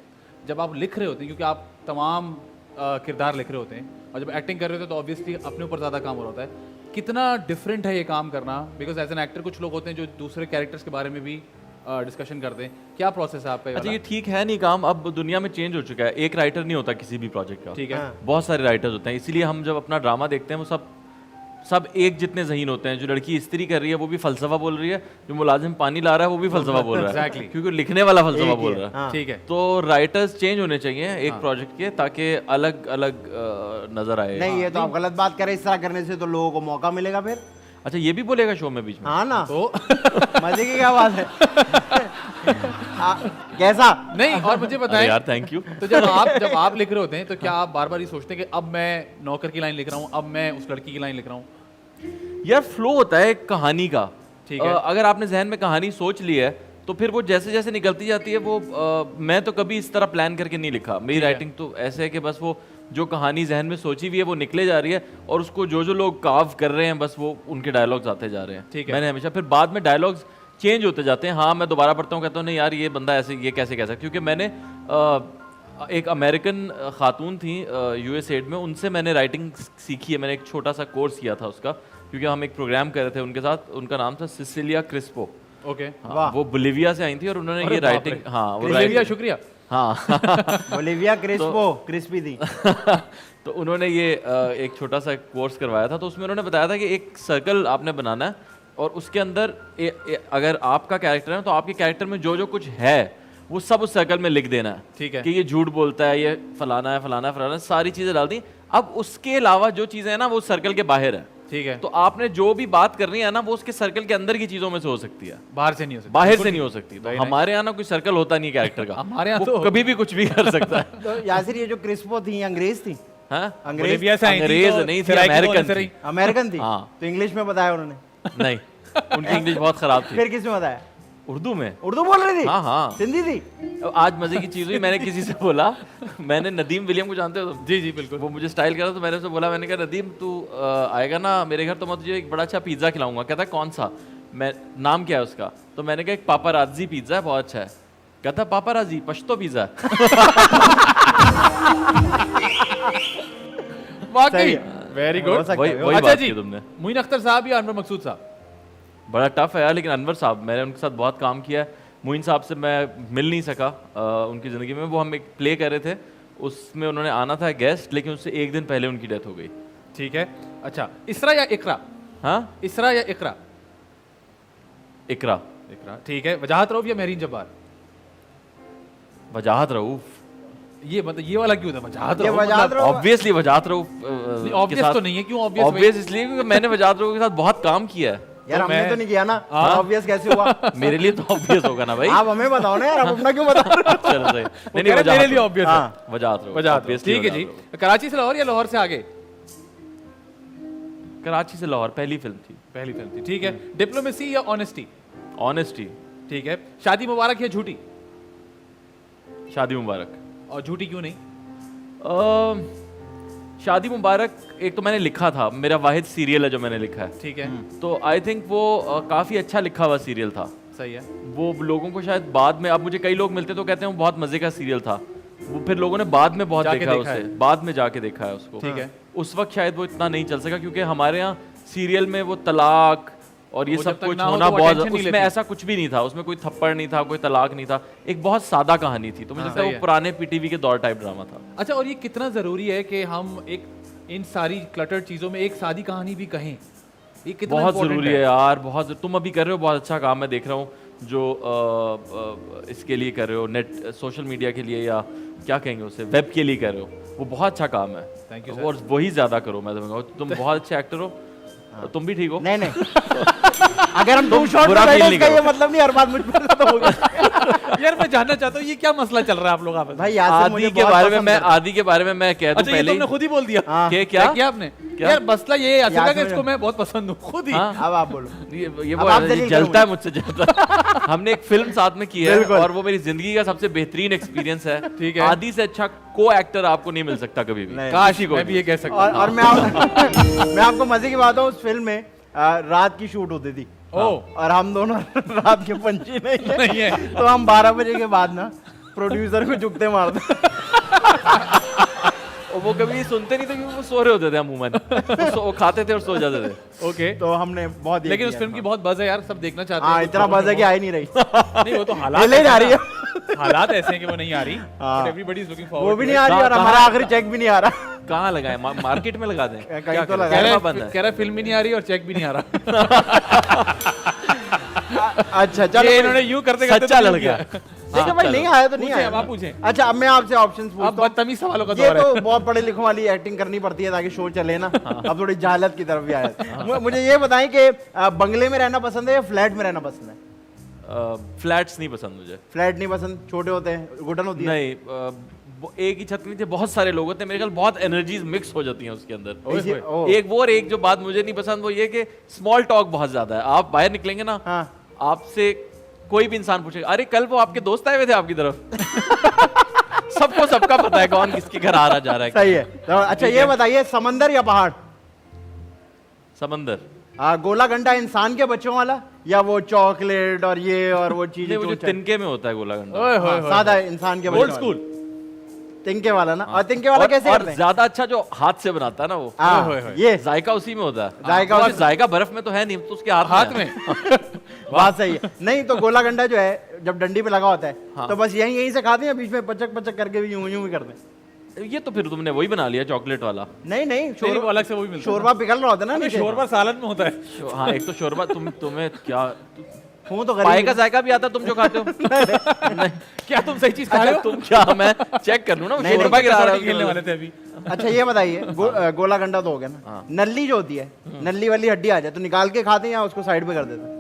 जब आप लिख रहे होते हैं, क्योंकि आप तमाम किरदार लिख रहे होते हैं, और जब एक्टिंग कर रहे होते हैं तो ऑब्वियसली अपने ऊपर ज़्यादा काम हो रहा होता है। कितना डिफरेंट है ये काम करना? बिकॉज एज एन एक्टर कुछ लोग होते हैं जो दूसरे कैरेक्टर्स के बारे में भी डिस्कशन करते हैं। क्या प्रोसेस है आपका ये अच्छा, वाला? ये ठीक है नहीं काम, अब दुनिया में चेंज हो चुका है, एक राइटर नहीं होता किसी भी प्रोजेक्ट का, ठीक है। बहुत सारे राइटर्स होते हैं। इसीलिए हम जब अपना ड्रामा देखते हैं वो सब एक जितने ज़हीन होते हैं। जो लड़की इस्त्री कर रही है वो भी फलसफा बोल रही है, जो मुलाजिम पानी ला रहा है वो भी फलसफा बोल रहा है, Exactly. क्योंकि लिखने वाला फलसफा एक ही बोल है, रहा है। हाँ। ठीक है। तो राइटर्स चेंज होने चाहिए एक प्रोजेक्ट के, ताकि अलग अलग नजर आए। नहीं, ये तो आप गलत बात करें, इस तरह करने से तो लोगों को मौका मिलेगा फिर। अच्छा, ये भी बोलेगा शो में बीच में? हाँ ना, तो मजे की क्या बात है। कैसा? नहीं, और मुझे अरे बताएं, यार थैंक यू। तो जब आप लिख रहे होते हैं तो क्या आप बार बार ये सोचते हैं कि अब मैं नौकर की लाइन लिख रहा हूँ, अब मैं उस लड़की की लाइन लिख रहा हूँ? यार फ्लो होता है एक कहानी का। ठीक है। अगर आपने जहन में कहानी सोच ली है तो फिर वो जैसे जैसे निकलती जाती है वो मैं तो कभी इस तरह प्लान करके नहीं लिखा। मेरी राइटिंग तो ऐसे है कि बस वो जो कहानी जहन में सोची हुई है वो निकले जा रही है, और उसको जो जो लोग काव कर रहे हैं बस वो उनके डायलॉग्स आते जा रहे हैं। ठीक है। मैंने हमेशा फिर बाद में डायलॉग्स चेंज होते जाते हैं। हाँ, मैं दोबारा पढ़ता हूँ, कहता हूँ नहीं यार ये बंदा ऐसे ये कैसे कह सकता, क्योंकि मैंने एक अमेरिकन खातून थी यूएसएड में, उनसे मैंने राइटिंग सीखी है। मैंने एक छोटा सा कोर्स किया था उसका, क्योंकि हम एक प्रोग्राम कर रहे थे उनके साथ। उनका नाम था सिसिलिया क्रिस्पो। ओके। हाँ, वो बोलिविया से आई थी और उन्होंने अरे ये बाप राइटिंग, रे। हाँ वो शुक्रिया, राइटिंग, शुक्रिया। हाँ बोलिविया क्रिस्पो क्रिस्पी थी। तो उन्होंने ये एक छोटा सा कोर्स करवाया था। तो उसमें उन्होंने बताया था कि एक सर्कल आपने बनाना है, और उसके अंदर अगर आपका कैरेक्टर है तो आपके कैरेक्टर में जो जो कुछ है वो सब उस सर्कल में लिख देना है। ठीक है। कि ये झूठ बोलता है, ये फलाना है, फलाना है, फलाना है, सारी चीजें डाल दी। अब उसके अलावा जो चीजें हैं ना वो सर्कल के बाहर है। ठीक है। तो आपने जो भी बात करनी है ना वो उसके सर्कल के अंदर की चीजों में से हो सकती है, बाहर से नहीं हो सकता। बाहर से नहीं हो सकती। तो Very nice. हमारे यहाँ ना कोई सर्कल होता नहीं कैरेक्टर का, हमारे यहाँ वो तो कभी भी कुछ भी कर सकता है। तो यासिर, ये जो क्रिस्पो थी अंग्रेज थी? हाँ? अंग्रेज बोलिविया से आई थी अंग्रेज तो नहीं थी, सराय की अमेरिकन बोल से रही। थी। अमेरिकन थी? हाँ। तो इंग्लिश में बताया उन्होंने? नहीं, उनकी इंग्लिश बहुत खराब थी। फिर किस में बताया? उर्दू में। उर्दू बोल रही थी? हाँ हाँ। सिंधी थी? अब आज मजे की चीज हुई, मैंने किसी से बोला, मैंने नदीम विलियम को जानते हो तुम? जी जी बिल्कुल। वो मुझे स्टाइल कर रहा था, तो मैंने उससे बोला, मैंने कहा नदीम तू आएगा ना मेरे घर तो मैं तुझे एक बड़ा अच्छा पिज्जा खिलाऊंगा। कहता कौन सा? मैं नाम क्या है उसका? तो मैंने कहा एक पापाराजी पिज्जा है, बहुत अच्छा है। कहता पापाराजी पश्तो पिज्जा। वाकई वेरी हो गुड। सकता वही है। वही अच्छा बात जी, की तुमने। मोइन अख्तर साहब या अनवर मकसूद साहब? बड़ा टफ है यार, लेकिन अनवर साहब, मैंने उनके साथ बहुत काम किया है। मोइन साहब से मैं मिल नहीं सका उनकी ज़िंदगी में। वो हम एक प्ले कर रहे थे, उसमें उन्होंने आना था गेस्ट, लेकिन उससे एक दिन पहले उनकी डेथ हो गई। ठीक है, अच्छा, इसरा या इकरा? हाँ, इसरा या इकरा? इकरा। इकरा, ठीक है। वजाहत रऊफ या महरीन जब्बार? वजाहत रऊफ। ये मतलब ये वाला क्यों था वजाहत ये रऊफ? वजाहत रऊफ ऑब्वियसली वजाहत रऊफ ऑब्वियस तो नहीं है, क्यों ऑब्वियस? ऑब्वियस इसलिए क्योंकि मैंने वजाहत रऊफ के साथ बहुत काम किया है। यार हमने मैं- तो नहीं किया ना, ऑब्वियस कैसे हुआ? मेरे लिए तो ऑब्वियस होगा ना भाई। आप हमें बताओ ना यार, आप अपना क्यों बता रहे हो? चलो सही। नहीं मेरे वजाहत लिए रऊफ। ऑब्वियस है। हाँ। वजाहत रऊफ। वजाहत रऊफ, obviously ठीक है वजाहत जी। रऊफ। कराची से लाहौर या लाहौर से आगे? कराची से लाहौर पहली फिल्म थी। पहली फिल्म थी, ठीक है। डिप्लोमेसी या ऑनेस्टी? ऑनेस्टी। ठीक है। शादी मुबारक या झूठी? शादी मुबारक। और झूठी क्यों नहीं? शादी मुबारक एक तो मैंने लिखा था, मेरा वाहिद सीरियल है जो मैंने लिखा है, ठीक है, तो आई थिंक वो काफ़ी अच्छा लिखा हुआ सीरियल था। सही है। वो लोगों को शायद बाद में, अब मुझे कई लोग मिलते तो कहते हैं वो बहुत मज़े का सीरियल था, वो फिर लोगों ने बाद में बहुत जाके देखा है देखा उसे, है। बाद में जाके देखा है उसको। ठीक है। उस वक्त शायद वो इतना नहीं चल सका क्योंकि हमारे यहाँ सीरियल में वो तलाक और ये वो सब जब तक कुछ ना हो होना तो वो बहुत, attention नहीं उसमें लेती। ऐसा कुछ भी नहीं था, उसमें कोई थप्पड़ नहीं था, कोई तलाक नहीं था, एक बहुत सादा कहानी थी। तो मुझे लगता है सही वो है। पुराने पीटीवी के दौर टाइप ड्रामा था। अच्छा, और ये कितना जरूरी है कि हम एक इन सारी क्लटर्ड चीजों में एक सादी कहानी भी कहें? ये कितना बहुत important ज़रूरी है यार, बहुत तुम अभी कर रहे हो बहुत अच्छा काम, मैं देख रहा हूँ जो इसके लिए कर रहे हो, नेट सोशल मीडिया के लिए या क्या कहेंगे उसे, वेब के लिए कर रहे हो, वो बहुत अच्छा काम है। Thank you, sir. और वही ज़्यादा करो, मैं तो कहूँगा तुम बहुत अच्छे एक्टर हो, तुम भी ठीक हो। नहीं अगर हम तुम शॉट बुरा में feel बैठे नहीं इसका ये करो। मतलब नहीं हर बात मुझ पर तो होगा। यार मैं जानना चाहता हूँ ये क्या मसला चल रहा है आप लोग आपस में? भाई यार आदि के बारे में मैं कह दूं अच्छा, ये पहले तुमने खुद ही बोल दिया। हाँ। कि क्या क्या किया आपने? क्या? यार मसला ये है असल यार कि समझ- इसको मैं बहुत पसंद हूँ खुद ही। हाँ। अब आप बोलो। ये अब वो आप है, दलील जलता है करो मुझसे जलता है। हमने एक फिल्म साथ में की है बिल्कुल। और वो मेरी जिंदगी का सबसे बेहतरीन एक्सपीरियंस है। ठीक है। आदि से अच्छा को एक्टर आपको नहीं मिल सकता कभी भी। नहीं। काश किसी को मैं भी भी। ये कह सकता हूँ। और मैं आपको मजे की बात हूँ, उस फिल्म में रात की शूट होती थी। ओह। और हम दोनों रात के पंछी नहीं नहीं है। है, तो हम 12 बजे के बाद ना प्रोड्यूसर को जुगते मारते। और वो कभी सुनते नहीं थे क्योंकि वो सो रहे होते थे अमूमन। वो खाते थे और सो जाते थे। ओके, तो हमने बहुत ये लेकिन उस किया। फिल्म की बहुत बज़ है यार, सब देखना चाहते हाँ हैं। इतना बजा कि आ ही नहीं रही। नहीं, वो तो हालात ले जा रही है। हालात ऐसे हैं कि वो नहीं आ रही। हाँ। But everybody is looking forward वो भी to नहीं it. आ रही और कहाँ- हमारा आखिरी चेक भी नहीं आ रहा। कहाँ लगाए? मार्केट में लगा दें? कहीं क्या तो करें? लगा कह कैमरा रहा बंद है है। कह रहा है फिल्म भी नहीं आ रही और चेक भी नहीं आ रहा। अच्छा चलो ये इन्होंने यूं करते करते सच्चा तो लड़का। किया। देखो भाई नहीं आया तो नहीं पूछें, आया। अब आप पूछें। अच्छा अब मैं आपसे ऑप्शंस अब पूछता हूँ। बदतमीज सवालों का ये दौर है। तो बहुत पढ़े लिखों वाली एक्टिंग करनी पड़ती है ताकि शो चले ना। अब थोड़ी जहालत की तरफ भी आया। मुझे ये बताएं कि बंगले में रहना पसंद है या फ्लैट में रहना पसंद है? फ्लैट्स नहीं पसंद मुझे। फ्लैट नहीं पसंद, छोटे होते हैं, घुटन होती है। नहीं, एक ही छत के नीचे बहुत सारे लोग होते हैं, मेरे ख्याल बहुत एनर्जीज मिक्स हो जाती हैं उसके अंदर। ऐसी- ओह। एक वो और एक जो बात मुझे नहीं पसंद वो ये कि स्मॉल टॉक बहुत ज्यादा है। आप बाहर निकलेंगे ना, हाँ। आपसे कोई भी इंसान पूछेगा, अरे कल वो आपके दोस्त आए हुए थे आपकी तरफ। सबको सबका पता है कौन किसके घर आ रहा जा रहा है। सही है। तो अच्छा ये बताइए, समंदर या पहाड़? समंदर। गोला घंटा इंसान के बच्चों वाला या वो चॉकलेट और ये और वो चीजें? नहीं, मुझे तिनके में होता है गोला घंटा। ओए होए होए। सादा इंसान के ओल्ड बच्चों स्कूल। वाला। तिनके वाला ना। और तिनके वाला कैसे और करते हैं? ज्यादा अच्छा जो हाथ से बनाता है ना वो, हाँ, ओए होए। ये जायका उसी में होता है। जायका और उसी- जायका बर्फ में तो है नहीं, तो उसके हाथ हाथ में। बात सही है। नहीं तो गोला घंटा जो है जब डंडी पे लगा होता है हाँ। तो बस यहीं से खाते हैं, बीच में पचक पचक करके भी यूं यूं भी करते हैं। ये तो फिर तुमने वही बना लिया चॉकलेट वाला। नहीं नहीं नहीं, वो शोरबा अलग से वो भी मिलता है। शोरबा पिघल रहा होता है ना अबे नीचे। शोरबा सालन में होता है। हाँ, एक तो शोरबा तुम्हें क्या हूं तो पाए गरीब। का जायका भी आता है तुम जो खाते हो? क्या तुम सही चीज खा रहे अरे हो? तुम क्या, मैं चेक कर लूं ना, नहीं, शोरबा नहीं, गिरा रहा कसौटी खेलने वाले है। थे अभी। अच्छा ये बताइए, गोला घंटा तो हो गया ना, नल्ली जो होती है, नल्ली वाली हड्डी आ जाए तो निकाल के खाते हैं या उसको साइड पे कर देते हैं?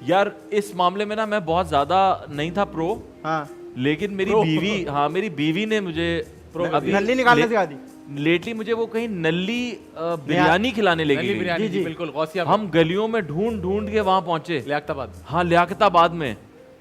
यार इस मामले में ना मैं बहुत ज्यादा नहीं था प्रो, हाँ। लेकिन मेरी बीवी ने मुझे नल्ली निकालने सिखा दी। लेटली मुझे वो कहीं नल्ली बिरयानी खिलाने लेके नली गई। बिरयानी जी, जी जी। बिल्कुल गौसिया में। हम गलियों में ढूंढ ढूंढ के वहां पहुंचे। लियाकताबाद। हाँ, लियाकताबाद में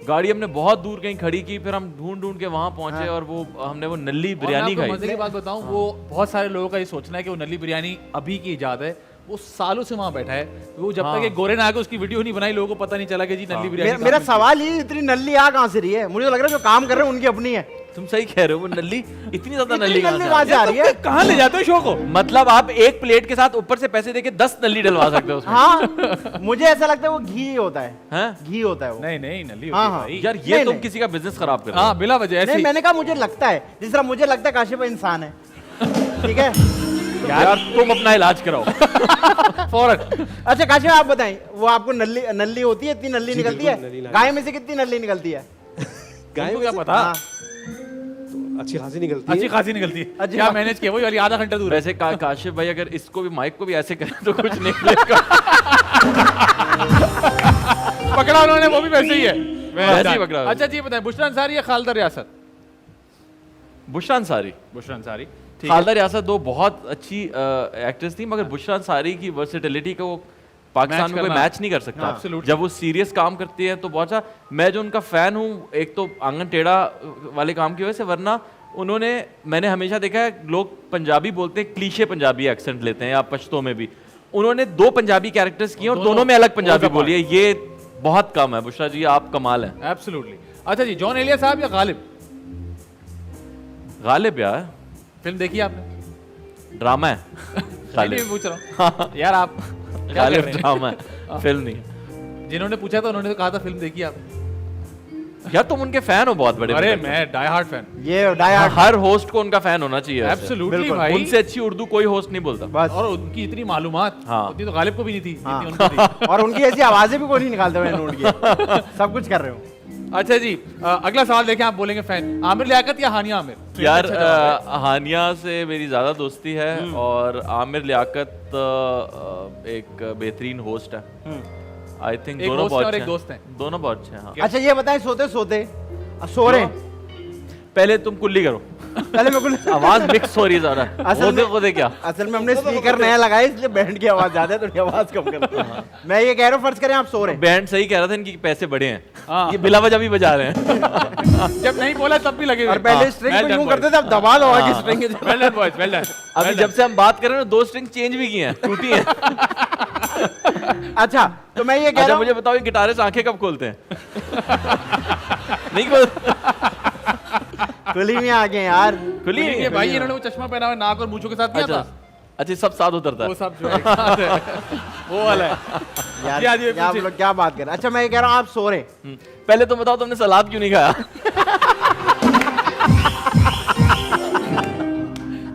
गाड़ी हमने बहुत दूर कहीं खड़ी की, फिर हम ढूंढ ढूंढ के वहां पहुंचे और वो हमने वो नल्ली बिरयानी और मैं आपको खाई। मजे की बात बताऊं, वो बहुत सारे लोगों का ये सोचना है कि वो नली बिरयानी अभी की इजाद है। वो सालों से वहां बैठा है, वो जब तक एक गोरे ने आके उसकी वीडियो नहीं बनाई, लोगों को पता नहीं चला कि जी नली बिरयानी मेरा कहाँ सवाल ही इतनी नल्ली आ कहाँ से रही है? मुझे तो लग रहा है जो काम कर रहे हैं उनकी अपनी है। तुम सही कह रहे हो, वो नल्ली इतनी ज्यादा नल्ली नल्ली कहाँ कहाँ से से आ रही है? कहाँ ले जाते हो शो को? मतलब आप एक प्लेट के साथ ऊपर से पैसे देके 10 नल्ली डलवा सकते हो उसमें। हाँ मुझे ऐसा लगता है वो घी होता है, हैं? घी होता है वो। नहीं नहीं नल्ली हाँ, होती है हाँ। भाई। यार ये नहीं, तुम नहीं। किसी का बिजनेस खराब कर रहे हो। हाँ बिला वजह ऐसे नहीं ही। मैंने कहा मुझे लगता है, जिस तरह मुझे लगता है काशिफ इंसान है, ठीक है। यार तुम अपना इलाज कराओ फौरन। अच्छा काशिफ आप बताएं, वो आपको नल्ली नल्ली होती है, इतनी नल्ली जी, निकलती बिल्कुल नल्ली है? निकलती गाय में से कितनी नल्ली निकलती है? गाय तुमको क्या में से पता? हाँ। अच्छी खासी निकलती अच्छी है। खासी निकलती है। अच्छी क्या खा- मैनेज किया? वही वाली आधा घंटा दूर है। वैसे काशिफ भाई अगर इसको भी माइक को भी ऐसे करें तो कुछ निकलेगा। पकड़ा उन्होंने, वो भी वैसे ही है। वैसे ही पकड़ा। अच्छा जी बताएं, बुशरा अंसारी या खालिदा रियासत? बुशरा अंसारी। बुशरा अंसारी ठीक है। खालिदा रियासत दो बहुत अच्छी एक्ट्रेस थी, मगर बुशरा अंसारी की वर्सेटिलिटी को पाकिस्तान मैच में कोई करना। मैच नहीं कर सकता। हाँ, absolutely। जब वो सीरियस काम करती है तो बहुत अच्छा। मैं जो उनका फैन हूँ, एक तो आंगन टेढ़ा वाले काम की वजह से, वरना उन्होंने, मैंने हमेशा देखा है लोग पंजाबी बोलते हैं, क्लीशे पंजाबी एक्सेंट लेते हैं, या पश्तो में भी। उन्होंने 2 पंजाबी कैरेक्टर्स किए और दोनों में अलग पंजाबी बोली है, ये बहुत कम है। बुशरा जी आप कमाल हैं। एब्सोल्युटली। अच्छा जी, जॉन एलिया साहब या गालिब? गालिब यार, फिल्म देखी आपने? ड्रामा है। नहीं, गालिब पूछ रहा हूँ यार, आप क्या कर गालिब रहे हैं? ड्रामा है, फिल्म नहीं है। जिन्होंने पूछा था उन्होंने तो कहा था फिल्म देखी आपने। यार तुम उनके फैन हो बहुत बड़े। अरे मुझे मैं डाई हार्ड फैन। ये डाई हार्ड हर होस्ट को उनका फैन होना चाहिए वैसे। एब्सोल्युटली बिल्कुल। भाई। उनसे अच्छी उर्दू कोई होस्ट नहीं बोलता। बस। और उनकी इतनी मालूमात, हाँ। उतनी तो गालिब को भी नहीं थी हाँ। जितनी उनको थी। और उनकी ऐसी आवाजें भी कोई नहीं निकालते हुए नोट किए, सब कुछ कर रहे हो। अच्छा जी, अगला सवाल देखें, आप बोलेंगे फैन आमिर लियाकत या हानिया आमिर? यार अच्छा जवाब है। हानिया से मेरी ज्यादा दोस्ती है और आमिर लियाकत एक बेहतरीन होस्ट है। आई थिंक एक दोनों host है बहुत और एक अच्छे दोस्त हैं। हैं। दोनों बहुत अच्छे हैं। हाँ। अच्छा ये बताएं, सोते सोते सो रहे हैं? पहले तुम कुल्ली करो। पहले मैं कुछ आवाज मिक्स हो रही है ज्यादा। असल में- होते क्या? असल में हमने स्पीकर नया लगाया, इसलिए बैंड की आवाज ज्यादा है, थोड़ी आवाज कम कर। मैं ये कह रहा हूँ, फर्ज करें आप सो रहे हैं, बैंड सही कह रहा था, इनकी पैसे बढ़े हैं। हाँ। ये बिला वजह भी बजा रहे हैं। जब नहीं बोला तब भी लगे हुए। और पहले हाँ, स्ट्रिंग well को done, यूं boys। करते थे, अब दबा दो आगे string. Well done, boys, well done। अभी जब से हम बात कर रहे हैं 2 स्ट्रिंग चेंज भी किए हैं, टूटी हैं। अच्छा तो मैं ये कह अच्छा रहा हूँ, मुझे बताओ, ये गिटारिस्ट आंखें कब खोलते हैं? नहीं खोलते। खुली में आ गए यार। खुली ये नहीं है भाई इन्होंने वो चश्मा पहना हुआ नाक और मूंछों के साथ नहीं अच्छा आता? अच्छा, सब साथ उतरता वो है। सब जो एक साथ है, वो वाला है। यार जी, आज ये क्या आप पूछिए। लोग क्या बात कर रहे हैं? अच्छा मैं ये कह रहा हूँ, आप सो रहे हैं, पहले तो बताओ तुमने सलाद क्यों नहीं खाया?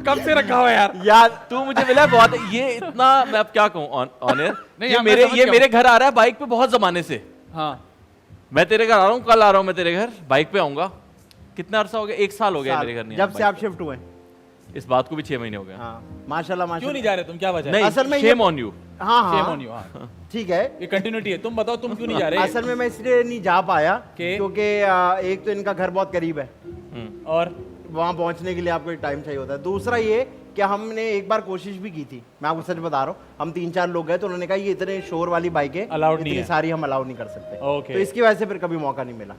कब से रखा हुआ है यार? यार तू मुझे मिला बहुत, ये इतना, मैं अब क्या कहूँ ऑन एयर, नहीं, ये हाँ, मैं मेरे समझ ये गया मेरे घर आ रहा है बाइक पे बहुत जमाने से। हाँ मैं तेरे घर आ रहा हूँ, कल आ रहा हूँ मैं तेरे घर, बाइक पे आऊंगा। कितना अरसा हो गया? 1 साल हो गया मेरे घर नहीं जब से आया आप शिफ्ट हुए। बाइक। इस बात को भी 6 महीने हो गए। हाँ माशाल्लाह क्यों नहीं माशाल्लाह। जा रहे तुम? क्या वजह है? नहीं, असल में ये- शेम ऑन यू। हाँ Shame हाँ on you, हाँ। ठीक है। ये कंटिन्यूटी है। तुम बताओ तुम क्यों नहीं जा रहे? असल में मैं इसलिए नहीं जा पाया कि? क्योंकि एक तो इनका घर बहुत करीब है, और वहाँ पहुँचने के लिए आपको एक टाइम चाहिए होता है। दूसरा ये कि हमने एक बार कोशिश भी की थी, मैं आपको सच बता रहा हूँ, हम 3-4 लोग गए तो उन्होंने कहा ये इतने शोर वाली बाइकें Allowed नहीं इतनी है। सारी हम अलाउ नहीं कर सकते। Okay। तो इसकी वजह से फिर कभी मौका नहीं मिला।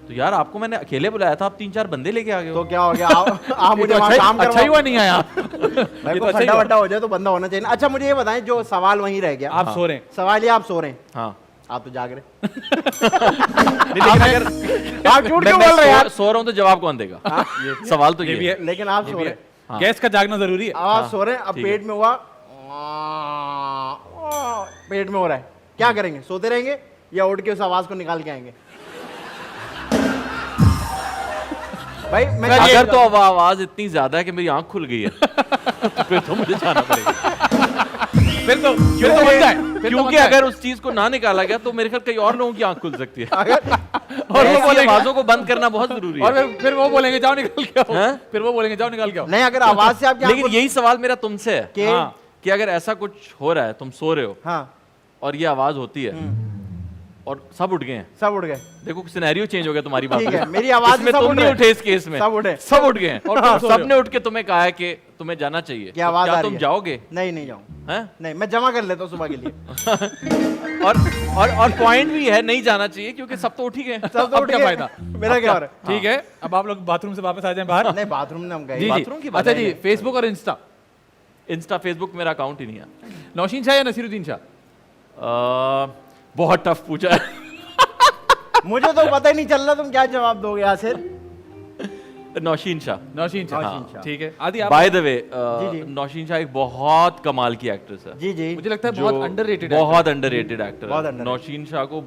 तो यार आपको मैंने अकेले बुलाया था, आप 3-4 बंदे लेके आ गए हो। तो क्या हो गया, आप मुझे वहाँ काम अच्छा ही हुआ करवाओ। नहीं आया। भाई ये को तो अच्छा ही खड्डा हुआ। वड्डा हो जाए तो बंदा होना चाहिए ना। अच्छा मुझे ये बताएं, जो सवाल वहीं रह गया, आप सो रहे हैं। सवाल ये आप सो रहे हैं, हाँ। आप तो जाग रहे। नहीं, लेकिन अगर आप झूठ क्यों मैं बोल रहे हैं यार? सो रहा हूँ तो जवाब कौन देगा? सवाल तो ये ये भी है। है। लेकिन आप ये सो भी रहे है। हैं, हाँ। गैस का जागना जरूरी है। अब आप सो रहे हैं, अब ठीक है। पेट में हुआ, पेट में हो रहा है, क्या करेंगे? सोते रहेंगे या उठ के उस आवाज को निकाल के आएंगे? भाई मैं अगर तो आवाज इतनी ज्यादा है कि मेरी आंख खुल गई है तो फिर तो मुझे जाना पड़ेगा। फिर तो बन जाए। फिर तो क्योंकि बन जाए। अगर उस चीज को ना निकाला गया तो मेरे ख्याल कई और लोगों की आंख खुल सकती है। और वो ऐसी बोलेंगे, आवाजों को बंद करना बहुत जरूरी और है। फिर वो बोलेंगे जाओ निकल के आओ। हैं? फिर वो बोलेंगे जाओ निकल के आओ। नहीं, अगर आवाज से आपकी लेकिन आंख यही सवाल मेरा तुमसे है कि हाँ। कि अगर ऐसा कुछ हो रहा है, तुम सो रहे हो हाँ और ये आवाज होती है और सब उठ गए हैं, सब उठ गए, देखो सिनेरियो चेंज हो गया तुम्हारी बात ठीक में। है, मेरी आवाज इसमें से सब तुम उठ नहीं रहे। उठे इस केस में, सब उठे। सब उठ गए हैं और तुम सो रहे हो। सबने उठ के तुम्हें कहा है कि तुम्हें जाना चाहिए। क्या आवाज क्या आ रही तुम है? जाओगे? नहीं नहीं जाऊँ, हैं? नहीं मैं जमा कर लेता हूँ सुबह के लिए। और पॉइंट भी है, नहीं जाना चाहिए क्योंकि सब तो उठ ही गए। सब तो अब उठ क्या गए, फायदा? मेरा क्या हो रहा है? ठीक है, अब आप लोग बाथरूम से वापस आ जाएं बाहर। नहीं बाथरूम में हम जी गए। जी। बाथरूम की बात अच्छा है। जी, फेसबुक और इंस्टा, इंस्टा फेसबुक मेरा अकाउंट ही नहीं है। नौशीन शाह या नसीरुद्दीन शाह? बहुत टफ पूछा है। मुझे तो पता ही नहीं चल रहा तुम क्या जवाब दोगे यासिर। नौशीन शाह। नौशीन शाह, नौशीन शाह। ठीक है। आदि आप बाय द वे जी। नौशीन शाह एक बहुत कमाल की एक्ट्रेस है, जी जी मुझे लगता है जो बहुत अंडररेटेड है। बहुत अंडररेटेड एक्टर बहुत है। underrated। नौशीन शाह को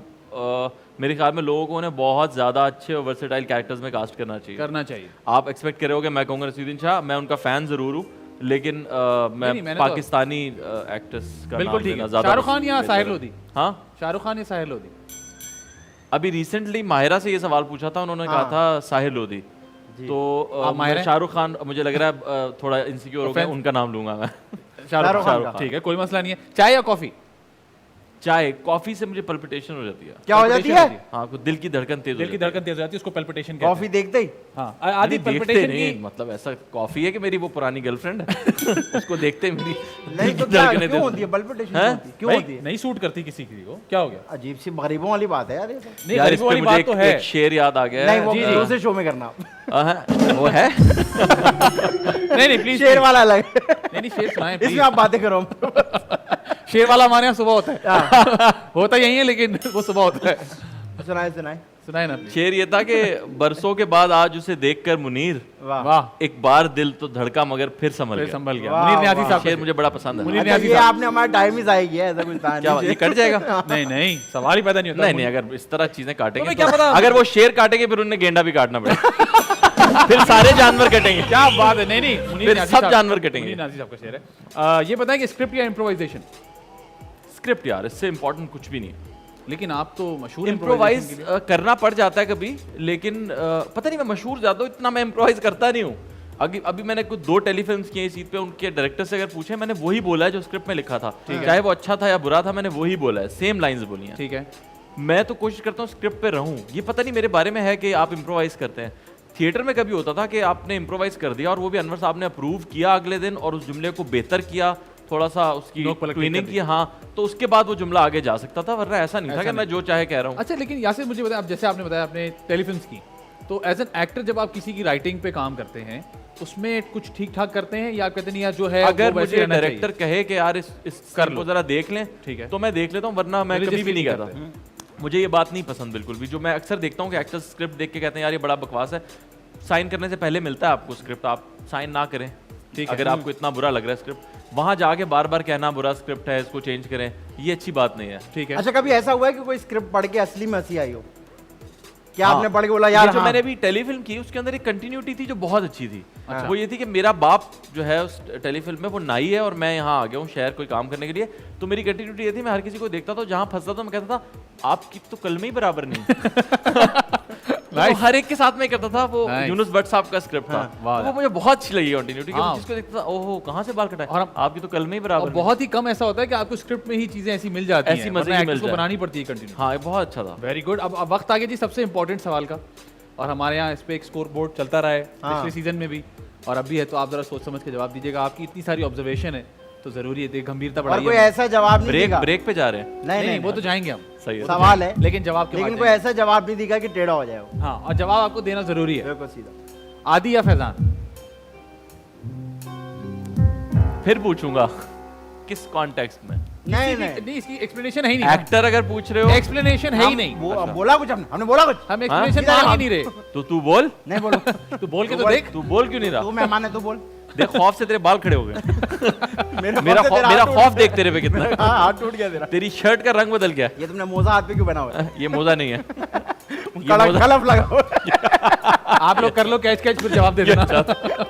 मेरे ख्याल में लोगों को ने बहुत ज्यादा अच्छे और वर्सेटाइल कैरेक्टर्स में कास्ट करना चाहिए। करना चाहिए। आप एक्सपेक्ट कर रहे हो कि मैं कहूँगा नसीरुद्दीन शाह, मैं उनका फैन जरूर हूँ, लेकिन मैं नहीं, मैंने तो- पाकिस्तानी एक्ट्रेस का बिल्कुल नाम ठीक लेना है। ज्यादा शाहरुख खान या बेहतर साहिर है। लोधी? हाँ, शाहरुख खान या साहिर लोधी? अभी रिसेंटली माहिरा से ये सवाल पूछा था, उन्होंने कहा था साहिर लोधी। तो आप माहिर मैं हैं? शाहरुख खान, मुझे लग रहा है थोड़ा इनसिक्योर हो गया, Offense? उनका नाम लूंगा मैं। शाहरुख खान खान, का। ठीक है, कोई मसला नहीं है। चाय या कॉफी? चाय, कॉफी से मुझे पल्पिटेशन हो जाती है। क्या हो जाती है? हाँ, कुछ दिल की धड़कन तेज हो दिल की जाती है। धड़कन तेज हो जाती है, उसको पल्पिटेशन कहते कॉफी हैं। देखते ही हाँ, आदि नहीं, देखते पल्पिटेशन नहीं, की मतलब ऐसा कॉफी है कि मेरी वो पुरानी गर्लफ्रेंड है उसको देखते ही मेरी नहीं दिल तो की क्या धड़कनें क्यों तेज- होती है पल्पिटेशन हैं? होती है क्यों भाई, होती है? नहीं सूट करती किसी को, क्या हो गया? अजीब सी गरीबों वाली बात है यार ये तो। नहीं, यार, इस गरीबों पे वाली मुझे बात तो है। एक शेर याद आ गया नहीं है। वो जी, जी। दूसरे शो में करना वो है नहीं नहीं प्लीज, शेर वाला अलग नहीं नहीं शेर सुनाएं इसमें प्लीज। आप बातें करो शेर वाला हमारे यहाँ सुबह होता है होता यही है, लेकिन वो सुबह होता है। सुनाए सुनाए सुनाए ना please। शेर ये था कि बरसों के बाद आज उसे देखकर मुनीर, वाह वाह, एक बार दिल तो धड़का मगर फिर संभल फिर गया। संभल गया। वाह, मुनीर न्याजी वाह। साहब का शेर मुझे बड़ा पसंद है। मुनीर अच्छा, न्याजी ये साहब। आपने हमारा टाइम ही जाया किया ऐसा कुछ था क्या नहीं। ये कट जाएगा? नहीं नहीं, सवाल ही पैदा नहीं होता। नहीं नहीं, अगर इस तरह चीजें काटेंगे तुम्हें क्या तो पता? अगर वो शेर काटेंगे फिर उन्हें गेंडा भी काटना पड़ेगा फिर सारे जानवर कटेंगे। क्या बात है। नहीं नहीं, मुनीर फिर न्याजी सब साहब- जानवर कटेंगे। मुनीर न्याजी साहब का शेर है। ये बताएं कि स्क्रिप्ट या इम्प्रोवाइजेशन? स्क्रिप्ट यार, इससे इंपॉर्टेंट कुछ भी नहीं है। लेकिन आप तो मशहूर इम्प्रोवाइज improvisation के लिए। करना पड़ जाता है कभी, लेकिन पता नहीं, मैं मशहूर ज्यादा हूं, इतना मैं इम्प्रोवाइज करता नहीं हूँ। अभी अभी मैंने कुछ 2 टेलीफिल्म्स किए इस चीज पे, उनके डायरेक्टर से अगर पूछे, मैंने वही बोला है जो स्क्रिप्ट में लिखा था, चाहे वो अच्छा था या बुरा था, मैंने वही बोला है, सेम लाइंस बोली हैं। ठीक है। मैं तो कोशिश करता हूँ स्क्रिप्ट पे रहूं। ये पता नहीं मेरे बारे में है कि आप इम्प्रोवाइज करते हैं। थिएटर में कभी होता था कि आपने इम्प्रोवाइज कर दिया और वो भी अनवर साहब ने अप्रूव किया अगले दिन, और उस जुमले को बेहतर किया, थोड़ा सा उसकी नोक पलट ट्विनिंग कर की, हाँ, तो उसके बाद वो जुमला आगे जा सकता था, वरना ऐसा नहीं था कि मैं जो चाहे कह रहा हूँ। अच्छा, लेकिन यासिर मुझे बताया, अब जैसे आपने बताया आपने टेलीफिल्म्स की, तो एज एन एक्टर जब आप किसी की राइटिंग पे काम करते हैं, उसमें कुछ ठीक ठाक करते हैं या आप कहते नहीं यार जो है अगर वो वैसे मुझे रहना डायरेक्टर कहे कि यार इस कर कर लो। लो जरा देख लें, ठीक है। तो मैं देख लेता हूँ, वरना मैं कभी भी नहीं Religiously कहता। मुझे ये बात नहीं पसंद बिल्कुल भी। जो मैं अक्सर देखता हूँ कि एक्टर्स स्क्रिप्ट देख के कहते हैं यार ये बड़ा बकवास है, साइन करने से पहले मिलता है आपको स्क्रिप्ट, आप साइन ना करें। ठीक है। अगर आपको इतना बुरा लग रहा है स्क्रिप्ट, वहां जाके बार बार कहना बुरा स्क्रिप्ट है, इसको चेंज करें, ये अच्छी बात नहीं है। ठीक है। अच्छा कभी ऐसा हुआ है कि कोई स्क्रिप्ट पढ़ के असली में हंसी आई हो? क्या हाँ। आपने पढ़ के बोला ये यार जो हाँ। मैंने अभी टेलीफिल्म की उसके अंदर एक कंटिन्यूटी थी जो बहुत अच्छी थी। अच्छा। वो ये थी कि मेरा बाप जो है उस टेलीफिल्म में वो नाई है और मैं यहाँ आ गया हूँ शहर कोई काम करने के लिए, तो मेरी कंटिन्यूटी ये थी, मैं हर किसी को देखता था जहाँ फंसता था मैं कहता था आपकी तो कलमे ही बराबर नहीं तो हर एक के साथ में करता था। वो Nice. यूनुस भट्ट साहब का स्क्रिप्ट था, वाह। तो वो मुझे बहुत अच्छी लगी कंटिन्यूटी, हाँ। जिसको देखता था ओहो कहाँ से बाल कटाए और और आपकी तो कलमे ही बराबर और नहीं। बहुत ही कम ऐसा होता है कि आपको स्क्रिप्ट में ही चीजें ऐसी मिल जाती ऐसी हैं, मजे वरना की मिल actors को जाए। बनानी पड़ती है कंटिन्यू। हाँ, ये बहुत अच्छा था। Very good. अब वक्त आ गया जी सबसे इंपॉर्टेंट सवाल का, और हमारे यहाँ इस पे एक स्कोर बोर्ड चलता रहा है हाँ। पिछले सीजन में भी और अब भी है, तो आप जरा सोच समझ के जवाब दीजिएगा। आपकी इतनी सारी ऑब्जर्वेशन है तो जरूरी है, गंभीरता और कोई बढ़ाइए। ऐसा जवाब नहीं ब्रेक देगा ब्रेक पे जा रहे हैं, नहीं नहीं, वो तो जाएंगे हम, सही है। सवाल है लेकिन जवाब के लेकिन बाद कोई जाएंगे। ऐसा जवाब नहीं देगा कि टेढ़ा हो जाए वो। हाँ, और जवाब आपको देना जरूरी है। बिल्कुल सीधा। आदि या फैजान? फिर पूछूंगा किस कॉन्टेक्स्ट में? नहीं इसकी- नहीं नहीं, इसकी एक्सप्लेनेशन है ही नहीं। एक्टर अगर पूछ रहे हो एक्सप्लेनेशन है ही हम नहीं। बोला कुछ हमने बोला कुछ हम एक्सप्लेनेशन हाँ? मांग ही नहीं रहे। तो तू बोल, नहीं बोलो तू बोल के तू तो बोल। देख। तू बोल क्यों नहीं तू रहा? मेहमान है तू बोल। देख खौफ से तेरे बाल खड़े हो गए। मेरा मेरा खौफ से तेरा मेरा हाथ खौफ टूट देख तेरे पे कितना है। गया। हाँ हाथ टूट गया तेरा। तेरी शर्ट का रंग बदल गया। ये तुमने मोजा हाथ पे क्यों बना हुआ है? ये मोजा नहीं है, कलफ मोजा- कलफ लगा हुआ है। आप लोग कर लो कैच कैच, फिर जवाब दे देना।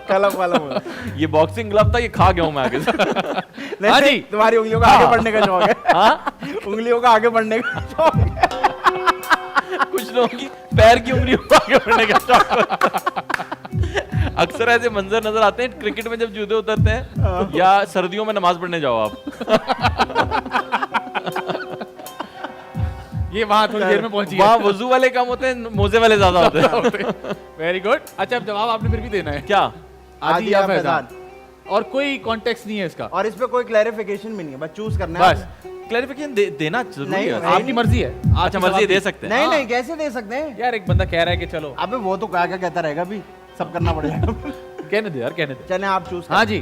कलफ वाला मोजा। ये बॉक्सिंग ग्लव था, ये खा गया हूं मैं आगे से। नहीं, हाँ नहीं, जी। तुम्हारी उंगलियों का आगे बढ़ने का शौक है। हाँ? उंगलियों का आगे बढ़ने का शौक है। कुछ लोगों की पैर की उंगलियों को आगे बढ़ने का शौक होता है। अक्सर ऐसे मंजर नजर आते हैं क्रिकेट में जब जूते उतरते हैं, या सर्दियों में नमाज पढ़ने जाओ आप। ये वहां थोड़ी देर में पहुंची वहाँ वजू वाले कम होते हैं, मोजे वाले ज्यादा होते हैं। Very good. अच्छा, अब जवाब आपने फिर भी देना है। क्या? आदि या फैजान? और कोई कॉन्टेक्स्ट नहीं है इसका, और इस पे कोई क्लैरिफिकेशन भी नहीं है, बस चूज करना है बस आपने। क्लैरिफिकेशन देना जरूरी नहीं, है। नहीं। आपकी मर्जी है। अच्छा, आपकी मर्जी जवाब दे दी। सकते हैं। नहीं हाँ। नहीं कैसे दे सकते हैं यार एक बंदा कह रहा है कि चलो अबे वो तो क्या क्या कहता रहेगा भी सब करना पड़ेगा। कहने दे यार, कहने दे। चले आप चूज हाँ जी,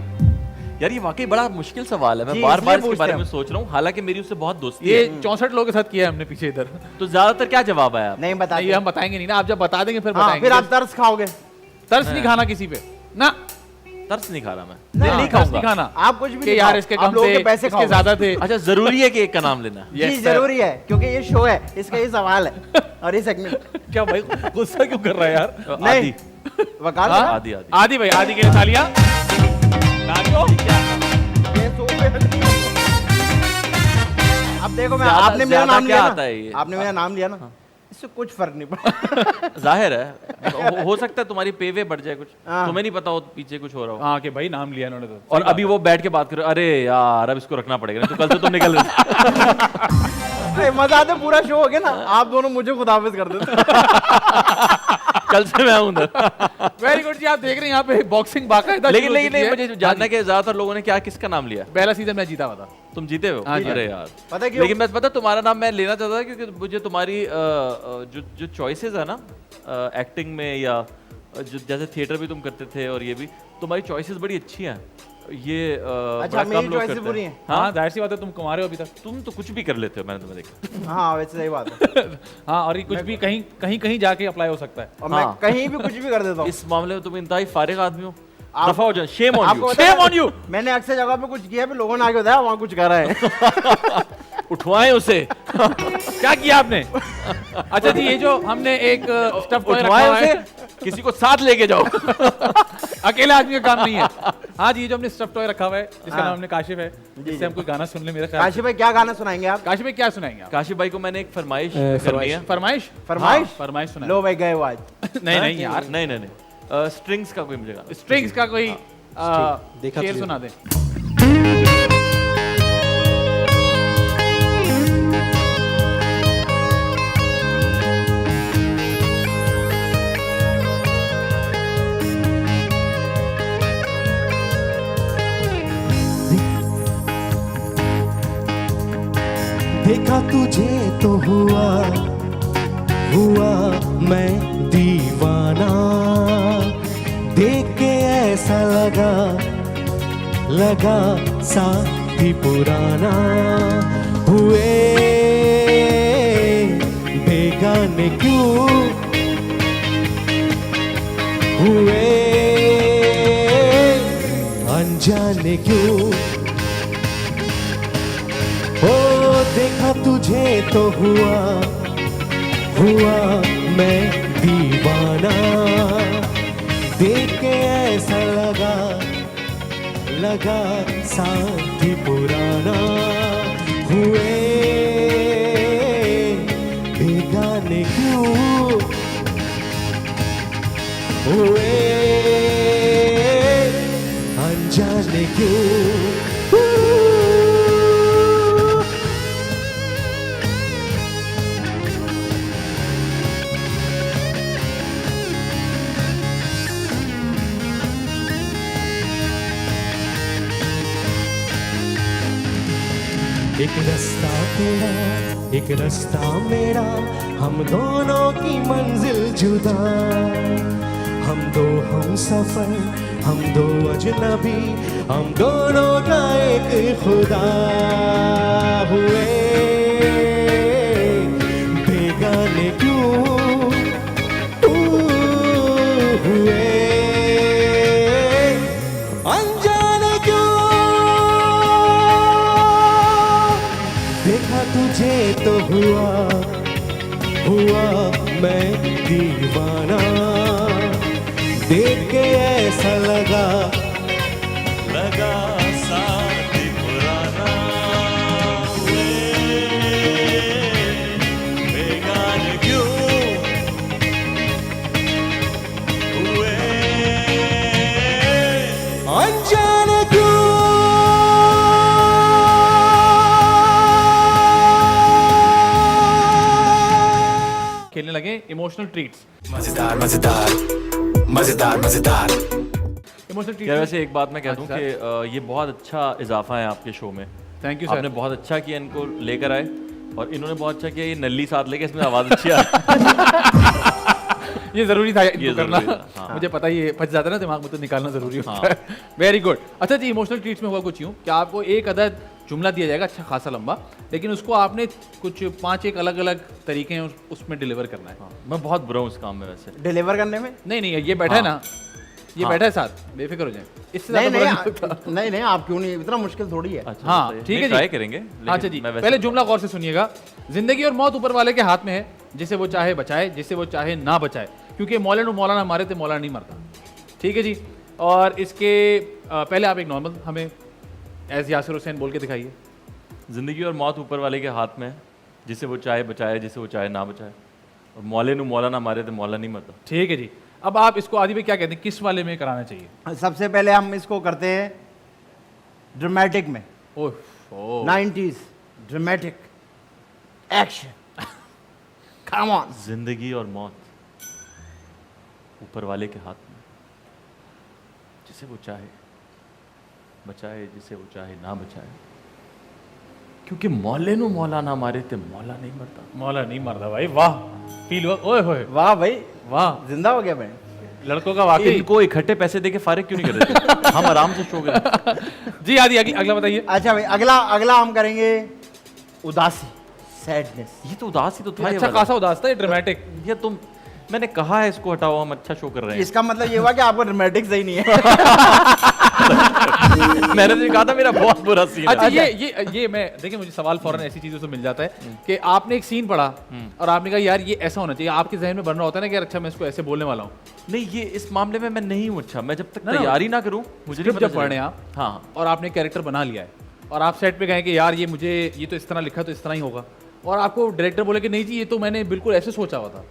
यार ये वाकई बड़ा मुश्किल सवाल है, मैं जी, बार बार इसलिए इसके बारे पूछते में हैं। सोच रहा हूँ, हालांकि मेरी उससे बहुत दोस्ती ये है। 64 लोगों के साथ किया है हमने पीछे इधर। तो ज्यादातर क्या जवाब आया? नहीं बता नहीं, ये हम बताएंगे नहीं ना, आप जब बता देंगे फिर हाँ बताएंगे। फिर आप तरस खाओगे। तरस नहीं खाना किसी पे ना, तरस नहीं खा रहा मैं। ना, नहीं तरस खाऊंगा। नहीं खाना आप कुछ भी कि नहीं यार खाओ, इसके आप कम लोगों थे, के पैसे इसके खाओ। ज्यादा थे। अच्छा जरूरी है कि एक का नाम लेना? जी Yes, sir. जरूरी है, क्योंकि ये शो है, इसका ये सवाल है और ये सेगमेंट क्या भाई गुस्सा क्यों कर रहा है यार? नहीं वकाल हाँ? आदि आदि आदि भाई, आदि के लिए तालियां। नाचो। ये शो पे अब देखो मैं ज्यादा- आपने मेरा ज्यादा नाम क्या लिया आता है ना, ये? आपने मेरा नाम लिया ना, इससे कुछ फर्क नहीं पड़ा। जाहिर है हो सकता है तुम्हारी पे वे बढ़ जाए कुछ, हाँ। तुम्हें नहीं पता हो पीछे कुछ हो रहा हो। हाँ कि भाई नाम लिया इन्होंने तो। और अभी वो बैठ के बात कर रहे हो, अरे यार अब इसको रखना पड़ेगा, नहीं तो कल से तुम निकल रहे अरे मजा आता, पूरा शो हो गया ना, आप दोनों मुझे खुदाफिज कर देते। कल से मैं हूं उधर। वेरी गुड जी, आप देख रहे हैं यहाँ पे बॉक्सिंग बाकायदा लेकिन शुरू हो लेकिन चुकी नहीं, है। मुझे जानना कि ज्यादातर लोगों ने क्या किसका नाम लिया? पहला सीजन में जीता हुआ था। तुम जीते हो? हाँ जी। अरे यार पता क्यों? लेकिन मैं पता तुम्हारा नाम मैं लेना चाहता था क्योंकि मुझे तुम्हारी जो जो चॉइसेस है ना एक्टिंग में, या जो जैसे थिएटर भी तुम करते थे और ये भी, तुम्हारी चॉइसेस बड़ी अच्छी हैं। ये अच्छा, बड़ा मेरी कम लोग choices करते बुरी हैं। हैं? हाँ जाहिर सी बात है, तुम कुमारे हो अभी तक। तुम तो कुछ भी कर लेते हो, मैंने तुम्हें देखा। हाँ वैसे सही बात है, हाँ, और ये कुछ भी कहीं कहीं कहीं जाके अप्लाई हो सकता है। और मैं हाँ। कहीं भी कुछ भी कर देता हूँ। इस मामले में तुम इंतहाई फारिग आदमी हो। आप- दफा हो जाए, शेम ऑन आपको यू, पता है, शेम ऑन यू। मैंने अक्सर जगह पे कुछ किया, फिर लोगों ने आगे बताया वहाँ कुछ कर रहे हैं। उठवाएं उसे। क्या किया आपने? अच्छा जी, ये जो हमने एक स्टफ टॉय रखा उठवाएं हुआ उसे, है, किसी को साथ लेके जाओ। अकेले आदमी का काम नहीं है। हाँ जी, ये जो हमने स्टफ टॉय रखा हुआ है, जिसका हाँ। नाम हमने काशिफ है, जिससे हम कोई गाना सुन ले मेरे ख्याल काशी भाई क्या गाना सुनाएंगे आप? काशिफ भाई क्या सुनाएंगे आप? काशिफ भाई को मैंने एक फरमाइश करनी है। फरमाइश? फरमाइश? हाँ, फरमाइश सुनाए। लो भाई गए वो आज। नहीं नहीं यार, नहीं नहीं नहीं, स्ट्रिंग्स का कोई मुझे गाना। स्ट्रिंग्स का कोई देखा शेर तो सुना दे। देखा तुझे तो हुआ मैं दीवाना, देख के ऐसा लगा साथी पुराना, हुए बेगाने क्यों हुए अनजाने क्यों। ओ देखा तुझे तो हुआ मैं दीवाना, देख के ऐसा लगा साथी पुराना, हुए बेगाने क्यों हुए अनजाने क्यों। एक रास्ता तेरा एक रास्ता मेरा, हम दोनों की मंजिल जुदा, हम दो हम सफर हम दो अजनबी, हम दोनों का एक खुदा, हुए बेगाने क्यों हुए अनजाने क्यों। देखा तुझे तो हुआ मैं दीवाना, देख के ऐसा लगा साथी पुराना, हुए बेगाने क्यों हुए अनजाने क्यों। खेलने लगे इमोशनल ट्रीट्स। मजेदार मजेदार मजेदार मजेदार। इमोशनल क्या ट्रीट्स। वैसे एक बात मैं कह दूं अच्छा। कि ये बहुत अच्छा इजाफा है आपके शो में। थैंक यू आपने सर। बहुत अच्छा किया इनको लेकर आए, और इन्होंने बहुत अच्छा किया ये नल्ली साथ लेके, इसमें आवाज अच्छी आ रही। ये जरूरी था ये इनको करना। जरूरी था, हाँ। मुझे पता ही है, फंस जाता है ना दिमाग में, तो निकालना जरूरी होता हाँ। है। Very good. अच्छा जी, इमोशनल ट्रीट्स में हुआ कुछ यूं कि आपको एक अदद जुमला दिया जाएगा अच्छा खासा लंबा, लेकिन उसको आपने कुछ 5 एक अलग अलग तरीके हैं उसमें डिलीवर करना है। मैं बहुत बुरा हूँ इस काम में वैसे। डिलीवर करने में नहीं ये बैठा है ना, ये बैठा है साथ, बेफिक्र हो जाए, इससे नहीं ज्यादा नहीं बुरा नहीं होता। नहीं आप क्यों नहीं, इतना मुश्किल थोड़ी है। अच्छा, हाँ बताइए। ठीक है नहीं, जी, ट्राई करेंगे लेकिन अच्छा जी, मैं वैसे- पहले जुमला गौर से सुनिएगा। जिंदगी और मौत ऊपर वाले के हाथ में है, जिसे वो चाहे बचाए, जिसे वो चाहे ना बचाए, क्योंकि मौलाना मारे थे मौलाना नहीं मरता। ठीक है जी, और इसके पहले आप एक नॉर्मल हमें एज यासिर हुसैन बोल के दिखाइए। जिंदगी और मौत ऊपर वाले के हाथ में है, जिसे वो चाहे बचाए, जिसे वो चाहे ना बचाए, और मौले नु मौला ना मारे तो मौला नहीं मरता। ठीक है जी, अब आप इसको आदि में क्या कहते हैं, किस वाले में कराना चाहिए? सबसे पहले हम इसको करते हैं ड्रामेटिक में, ओह 90s dramatic action. Come on. जिंदगी और मौत ऊपर वाले के हाथ में, जिसे वो चाहे बचाए, जिसे वो चाहे ना बचाए, क्योंकि मौले नु मौला ना मारे ते मौला नहीं मरता। मौला नहीं मरता भाई, वाह फील हुआ, ओए होए वाह भाई, वाह, जिंदा हो गया मैं। लड़कों का वाकई। इनको इकट्ठे पैसे देके फारिग क्यों नहीं कर रहे? हम आराम से शो करें। जी आदि अगला बताइए। अच्छा भाई, अगला हम करेंगे उदासी, सैडनेस। ये तो उदास ही तो था। ये अच्छा वाला। खासा उदास था ये ड्रामेटिक। ये तुम, मैंने कहा है इसको हटाओ, हम अच्छा शो कर रहे हैं। इसका मतलब ये हुआ कि आपको ड्रामेटिक सही नहीं है। मैंने तो कहा था मेरा बहुत बुरा सीन अच्छा है। ये मैं देखिए, मुझे सवाल फौरन ऐसी चीजों से मिल जाता है कि आपने एक सीन पढ़ा और आपने कहा यार ये ऐसा होना चाहिए, आपके जहन में बन रहा होता है ना कि यार अच्छा मैं इसको ऐसे बोलने वाला हूँ। नहीं, ये इस मामले में मैं नहीं हूँ अच्छा। मैं जब तक ना, ना, तैयारी ना करूँ, मुझे नहीं जब पता पढ़े चलेगा। आप हाँ, और आपने कैरेक्टर बना लिया है और आप सेट पे गए कि यार ये मुझे ये तो इस तरह लिखा तो इस तरह ही होगा, और आपको डायरेक्टर बोले कि नहीं जी ये तो मैंने बिल्कुल ऐसे सोचा हुआ था,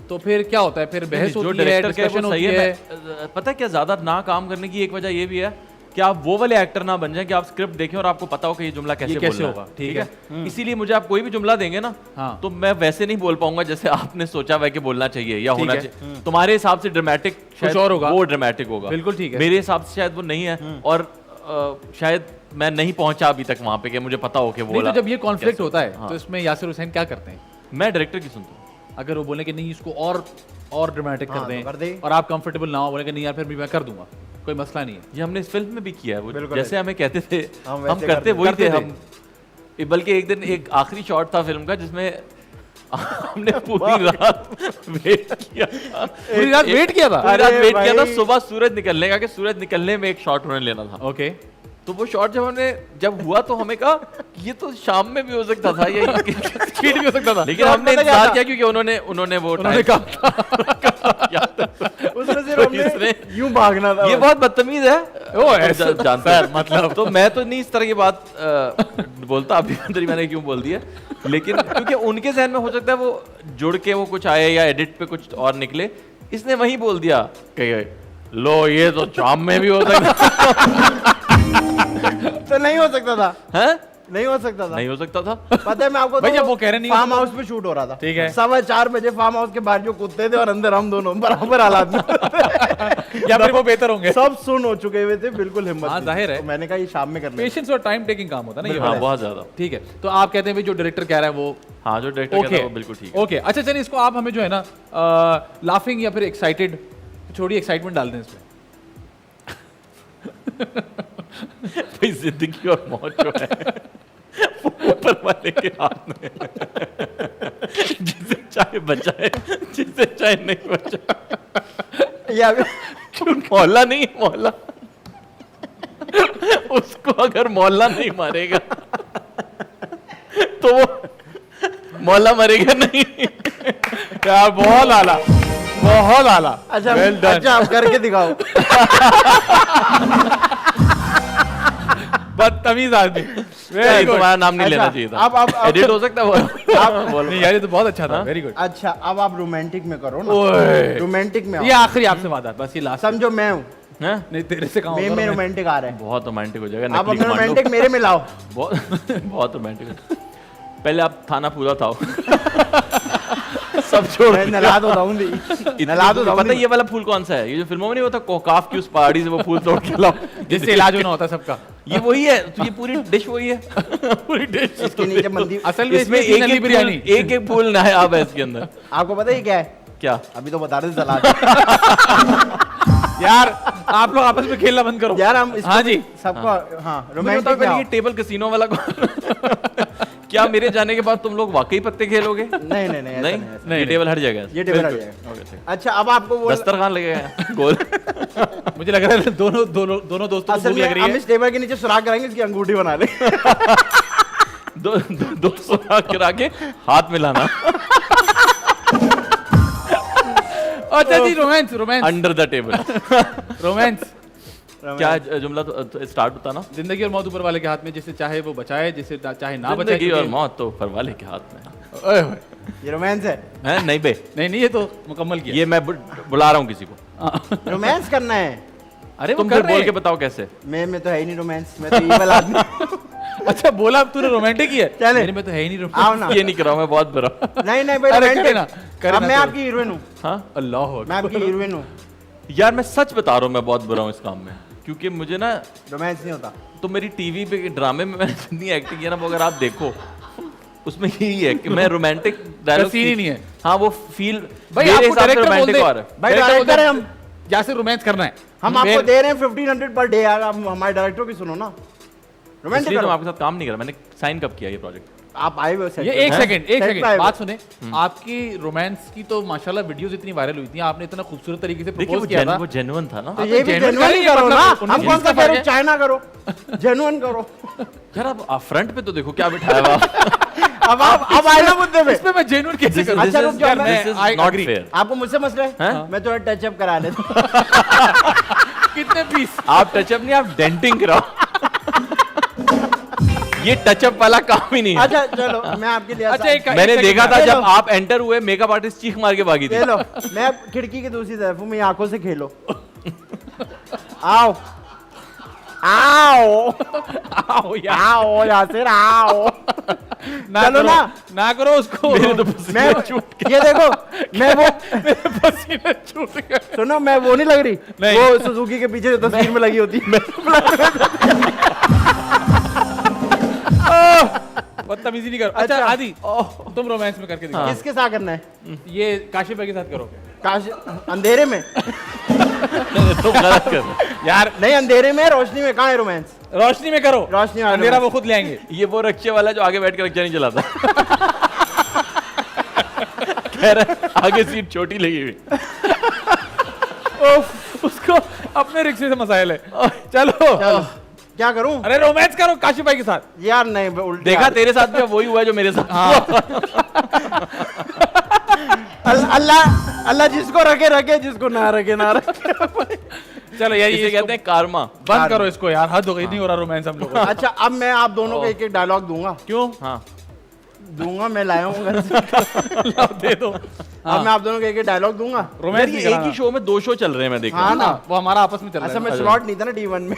तो फिर क्या होता है? फिर बहस जो होती है, डायरेक्टर का डिस्कशन वो होती सही है। है। पता है क्या, ज्यादा ना काम करने की एक वजह ये भी है कि आप वो वाले एक्टर ना बन जाएं कि आप स्क्रिप्ट देखें और आपको पता हो कि ये जुमला कैसे बोलना होगा, ठीक है। इसीलिए मुझे आप कोई भी जुमला देंगे ना, हाँ। तो मैं वैसे नहीं बोल पाऊंगा जैसे आपने सोचा हुआ है कि बोलना चाहिए या होना है। चाहिए। तुम्हारे हिसाब से ड्रामेटिक शायद और होगा। वो ड्रामेटिक होगा, बिल्कुल ठीक है। मेरे हिसाब से शायद वो नहीं है, और शायद मैं नहीं पहुंचा अभी तक वहां पे कि मुझे पता हो कि नहीं वो तो जब ये कॉन्फ्लिक्ट होता है हाँ। तो इसमें यासिर हुसैन क्या करते हैं? मैं डायरेक्टर की सुनता हूँ। अगर वो बोले कि नहीं इसको और ड्रामेटिक हाँ, कर दें तो कर दें। और आप कंफर्टेबल ना हो, बोले कि नहीं यार फिर भी मैं कर दूंगा, कोई मसला नहीं है। ये हमने इस फिल्म में भी किया है, वो बिल्कुल जैसे हमें कहते थे हम हम वैसे करते वही करते थे थे। हम। बल्कि एक दिन एक आखिरी शॉट था फिल्म का जिसमें हमने पूरी रात वेट किया था। पूरी रात वेट किया था? पूरी रात अरे वेट किया था भाई। सुबह सूरज निकलने का, कि सूरज निकलने में एक शॉट उन्होंने लेना था। ओके, तो वो शॉट जब हुआ तो हमें कहा ये तो शाम में भी हो सकता था, ये स्पीड भी हो सकता था, लेकिन हमने इंतजार किया क्योंकि उन्होंने वो उन्होंने time- उसमें सिर्फ तो हमने इसने- यूं भागना था। ये बहुत बदतमीज है। ओ, ऐसा- जानते हैं मतलब, तो मैं तो नहीं इस तरह की बात बोलता, अभी अंदर मैंने क्यों बोल दिया, लेकिन क्योंकि उनके जहन में हो सकता है वो जुड़ के वो कुछ आए या एडिट पे कुछ और निकले, इसने वही बोल दिया कि लो ये तो शाम में भी हो सकता तो नहीं हो सकता था, है, नहीं हो सकता था। नहीं हो सकता था। पता है मैं आपको, भाई जब वो कह रहे नहीं हो फार्म सकता हाउस पे शूट हो रहा था, ठीक है। 4:15 बजे फार्म हाउस के बाहर जो कुत्ते थे और अंदर हम दोनों बराबर हालात में या फिर वो बेहतर होंगे। सब सुन हो चुके हुए थे, बिल्कुल हिम्मत हाँ, नहीं। जाहिर है। तो मैंने कहा ये शाम में करना है। पेशेंस और टाइम टेकिंग काम होता है ना ये हाँ, वाला। बहुत ज्यादा। ठीक है, तो आप कहते हैं भाई जो डायरेक्टर कह रहा है वो हाँ, जो डायरेक्टर कहता है वो बिल्कुल ठीक है। ओके। अच्छा चलिए इसको आप हमें जो है ना लाफिंग या फिर एक्साइटेड, छोड़िए एक्साइटमेंट डाल दें इसमें। भाई जिंदगी और मौत जो है वो ऊपर वाले के हाथ में है। जिसे चाहे बचाए, जिसे चाहे नहीं बचाए। या फिर क्यों मौला नहीं, मौला उसको अगर मौला नहीं मारेगा तो वो मौला मरेगा नहीं। यार बहुत आला, बहुत आला। अच्छा Well done. अच्छा आप करके दिखाओ। बदतमीज आदमी। Very good. तुम्हारा नाम नहीं अच्छा, लेना चाहिए था। अब एडिट हो सकता है वो। नहीं यार ये तो बहुत अच्छा था, वेरी गुड। अच्छा अब आप रोमांटिक में करो ना, ओए। रोमांटिक में आओ। ये आखिरी आपसे बात है, बस ये लास्ट। समझो मैं हूँ, हैं? नहीं तेरे से कहाँ मैं होगा, में मैं- रोमांटिक आ रहा है, बहुत रोमांटिक हो जाएगा। आप नकली अपना कमांडो। रोमांटिक मेरे में लाओ। बहुत बहुत रोमांटिक। पहले आप थाना पूरा था सब छोड़ मैं नला तो रहूंगी, नला तो पता है रहूंगी। ये वाला फूल कौन सा है? ये जो फिल्मों में नहीं होता कोकाफ की उस पहाड़ी से वो फूल तोड़ के लाओ, जिससे इलाज होना होता है सबका। ये वही है। तो ये पूरी डिश वही है। पूरी डिश इसके नीचे मंदी। असल में इसमें इसमें एक बिरयानी। एक फूल नायाब है इसके अंदर। आपको पता है ये क्या है? क्या? अभी तो बता रहे थे सलाद। यार आप लोग आपस में खेलना बंद करो यार हम इसको हाँ जी सबको हाँ मुझे बताओ रोमांटिक पहले ये टेबल कैसीनो वाला क्या मेरे जाने के बाद तुम लोग वाकई पत्ते खेलोगे? नहीं नहीं नहीं ऐसा नहीं नहीं, ऐसा ये टेबल हट जाएगा, ये टेबल हट बिल्कुल। जाएगा। ओके, ठीक। अच्छा अब आपको वो दस्तरखान लगेगा गोल। मुझे लग रहा है दोनों दोस्तों को असल भूख में लग रही हम है इस टेबल के नीचे सुराख कराएंगे इसकी अंगूठी बना ले दो सुराख करा के हाथ मिलाना अच्छा जी romance under the table. Romance क्या जुमला तो स्टार्ट होता ना? जिंदगी और मौत ऊपर वाले के हाथ में, जिसे चाहे वो बचाए, जिसे चाहे ना बचाए। जिंदगी और क्योंकि- मौत तो ऊपर वाले के हाथ में ओए होए। ये रोमांस है। है। नहीं बे, नहीं ये तो मुकम्मल किया। ये मैं बुला रहा हूँ किसी को। रोमांस करना है। अरे वो तुम कर फिर रहे बोल हैं। के बताओ कैसे। मैं तो है ही नहीं रोमांस, मैं तो ईवल आदमी हूं। अच्छा बोला अब तूने रोमांटिक ही है। चले। मेरे में तो है ही नहीं रोमांटिक। आओ ना। ये नहीं कराऊँ मैं, बहुत बुरा। नहीं नहीं भाई अरे करे रोमांटिक। ना, करे अब ना मैं तो। आपकी हीरोइन हूँ। हाँ अल्लाह मैं आपकी हीरोइन हूँ। यार मैं सच बता रहा हूँ, मैं बहुत बुरा हूँ इस काम में, क्योंकि मुझे ना रोमांस नहीं होता। तो मेरी टीवी पे ड्रामे में मैंने जितनी एक्टिंग किया ना, वो अगर आप देखो उसमें यही है कि मैं रोमांटिक डायलॉग सीन ही नहीं है। हाँ वो फील भाई मेरे आपको हिसाब से डायरेक्टर बोल रोमांटिक दे। और है। भाई Director बोल डायरेक्टर दे। है हम। यहाँ से रोमांस करना है। हम आपको दे रहे हैं 1500 पर डे यार, आप हमारे डायरेक्टर की सुनो ना। रोमांटिक इसलिए तो करो। मैं आपके साथ काम नहीं करा, मैंने साइन कब किया ये प्रोजेक्ट? आप आए हुए set ये पे। एक हैं? सेकंड Set पे आए हुए। बात सुने। आपकी रोमांस की तो माशाल्लाह वीडियोस इतनी वायरल हुई थी, आपने इतना खूबसूरत तरीके से देखिए प्रपोज वो किया था। वो जेन्युइन था ना। तो ये भी genuine जेन्युइन का ही करो मतलब ना। 19 हम कौन सा का कह फर्क रहे है। चाइना करो, जेन्युइन करो। यार आप फ्रंट पे तो देखो क्या बिठाया हुआ। अब आए ना मुद्दे पे। इसमें मैं जेन्युइन कैसे This is- करूं? अच्छा, this रुक is- जाओ, मैं- this is I not agree. fair. आपको मुझसे मसला है? हैं? मैं थोड़ा टचअप करा लेता हूं। कितने पीस? आप टचअप नहीं, आप डेंटिंग कराओ। ये टचअप वाला काम ही नहीं है। अच्छा चलो मैं आपके लिए अच्छा एक मैंने second देखा था यार। जब आप एंटर हुए, मेकअप आर्टिस्ट चीख मार के भागी थी। ले लो, मैं अब खिड़की की दूसरी तरफ हूँ, मैं आंखों से खेलो। आओ आओ आओ यार। आओ यासिर आओ। ना चलो करो, ना। ना करो उसको। मेरे तो मैं पसीने छूट ये देखो, मैं वो पसीने छूट गए। सुनो, मैं वो नहीं लग रही, नहीं। वो सुजुकी के पीछे जो तस्वीर में लगी होती है। बदतमीजी नहीं करो। अच्छा अच्छा। आदि तुम रोमांस में करके दिखाओ। किसके साथ करना है? ये काशिफ भाई के साथ करो काश अंधेरे में? तो गलत कर रहे हो। यार। नहीं अंधेरे में, रोशनी में कहाँ है रोमांस? रोशनी में करो। रोशनी वाला अंधेरा वो romance। खुद ले आएंगे। ये वो रक्षे वाला जो आगे बैठ कर रक्षा नहीं चलाता। कह रहा है, आगे सीट छोटी लगी हुई। उसको अपने रिक्शे से मसाइल है। चलो चलो क्या करूं? अरे रोमांस करो काशिफ भाई के साथ। यार नहीं, उल्टे देखा तेरे साथ भी अब वही हुआ है जो मेरे साथ हुआ। अल्लाह अल्लाह जिसको रखे रखे, जिसको ना रखे ना रखे। चलो यार इसे ये कहते हैं कार्मा। बंद करो इसको यार, हद हो गई। नहीं हो रहा रोमांस हम लोगों का। अच्छा अब मैं आप दोनों को एक एक डायलॉग दूंगा। क्यों? हाँ दूंगा, मैं लाया हूँ घर से। दे दो। अब मैं आप दोनों को एक एक डायलॉग दूंगा। यार रोमांस ये नहीं एक कराना। ही शो में 2 शो चल रहे हैं, मैं देख रहा हाँ हूँ। ना, वो हमारा आपस में चल अच्छा रहा मैं है। स्लॉट नहीं था ना D1 में।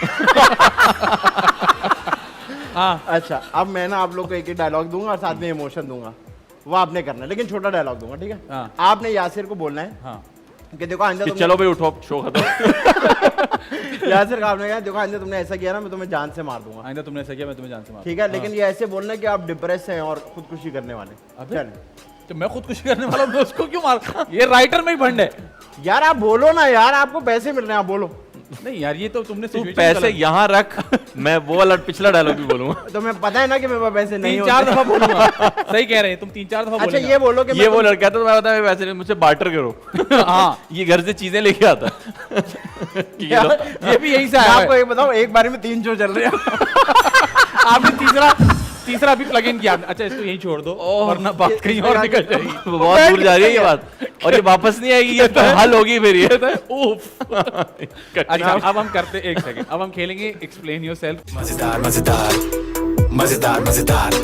हाँ अच्छा अब मैं ना आप लोग को एक एक डायलॉग दूंगा और साथ में इमोशन दूंगा, वो आपने करना है, लेकिन छोटा डायलॉग दूंगा, ठीक है? हाँ। आपने यासिर को बोलना है हाँ कि देखो आइंदा कि तुमने, चलो भाई उठो, शो खत्म। यासिर को आपने कहा देखो आइंदा तुमने ऐसा किया ना, मैं तुम्हें जान से मार दूंगा, आइंदा तुमने ऐसा किया मैं तुम्हें जान से मार। ठीक है? लेकिन ये ऐसे बोलना है कि आप डिप्रेस हैं और खुदकुशी करने वाले। अबे। चल तो मैं खुदकुशी करने वाला हूं, मैं उसको क्यों मार? ये राइटर में ही फंड है। यार आप बोलो ना यार, आपको पैसे मिल रहे हैं, आप बोलो। नहीं यार ये तो तुमने तू situation पैसे गलत- यहाँ रख, मैं वो वाला पिछला डायलॉग भी बोलूंगा। तो मैं पता है ना कि मेरे पास पैसे नहीं 3-4 होते। दफा बोलूंगा। सही कह रहे हैं तुम, 3-4 दफा अच्छा बोलेगा। ये बोलो कि ये मैं वो लड़का था, तो मैं बता वैसे नहीं, मुझसे बार्टर करो। हाँ ये घर से चीजें लेके आता। कि ये लो। ये भी यही से मैं आया आपको है। एक बताऊं, एक बार में 3 शो चल रहे हैं। आपने तीसरा भी प्लग इन किया। अच्छा इसको यहीं छोड़ दो वरना बात कहीं और निकल जाएगी। वो बहुत दूर जा रही है ये बात, और ये वापस नहीं आएगी, ये तो हल होगी फिर ये। उफ। अच्छा अब हम करते, एक सेकंड, अब हम खेलेंगे एक्सप्लेन योरसेल्फ। मजेदार मजेदार मजेदार मजेदार।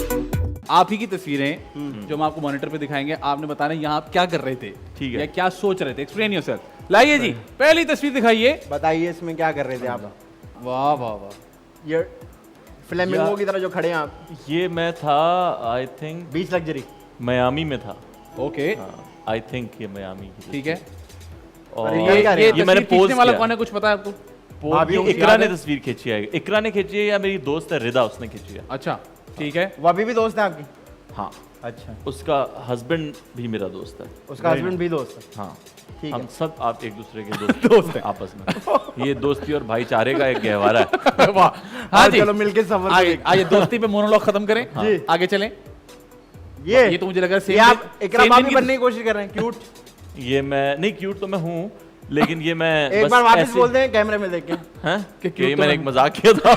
आप ही की तस्वीरें जो हम आपको मॉनिटर पे दिखाएंगे, आपने बताना यहाँ आप क्या कर रहे थे, ठीक है। या क्या सोच रहे थे। Explain yourself. लाइए जी पहली तस्वीर दिखाइए। बताइए इसमें क्या कर रहे थे आप? वाह वाह वाह। ये फ्लेमिंगो की तरह जो खड़े हैं आप, ये मैं था I think beach luxury. Miami में था। ओके आई थिंक ये मियामी की ठीक है। और अरे ये क्या ये रहे? मैंने तस्वीर खींचने पोज वाला किया। कौन है, कुछ पता है आपको? भाभी ये होंगी, इकरा याद ने है? तस्वीर खींची है। इकरा ने खींची है या मेरी दोस्त है रिदा, उसने खींची है। अच्छा ठीक है। वो अभी भी दोस्त है आपकी? हाँ अच्छा, उसका हस्बैंड भी मेरा दोस्त है। उसका हस्बैंड भी दोस्त है। हाँ, ठीक हम है। सब आप एक दूसरे के दोस्त हैं आपस में। ये दोस्ती और भाईचारे का एक गहवारा है। वाह हाँ जी, चलो मिलके सफर आगे करेंगे। आइए दोस्ती पे मोनोलॉग खत्म करें। जी। आगे चलें। ये तो मुझे लग रहा है ये same आप दिन- इकरा same भाभी दिन की- बनने की कोशिश कर रहे हैं, क्यूट। ये मैं नहीं, क्यूट तो मैं हूँ, लेकिन ये मैं एक बस बार वापस ऐसे- बोल दें कैमरे में देख के। हैं कि कि cute ये तो मैंने मैं एक मजाक किया था।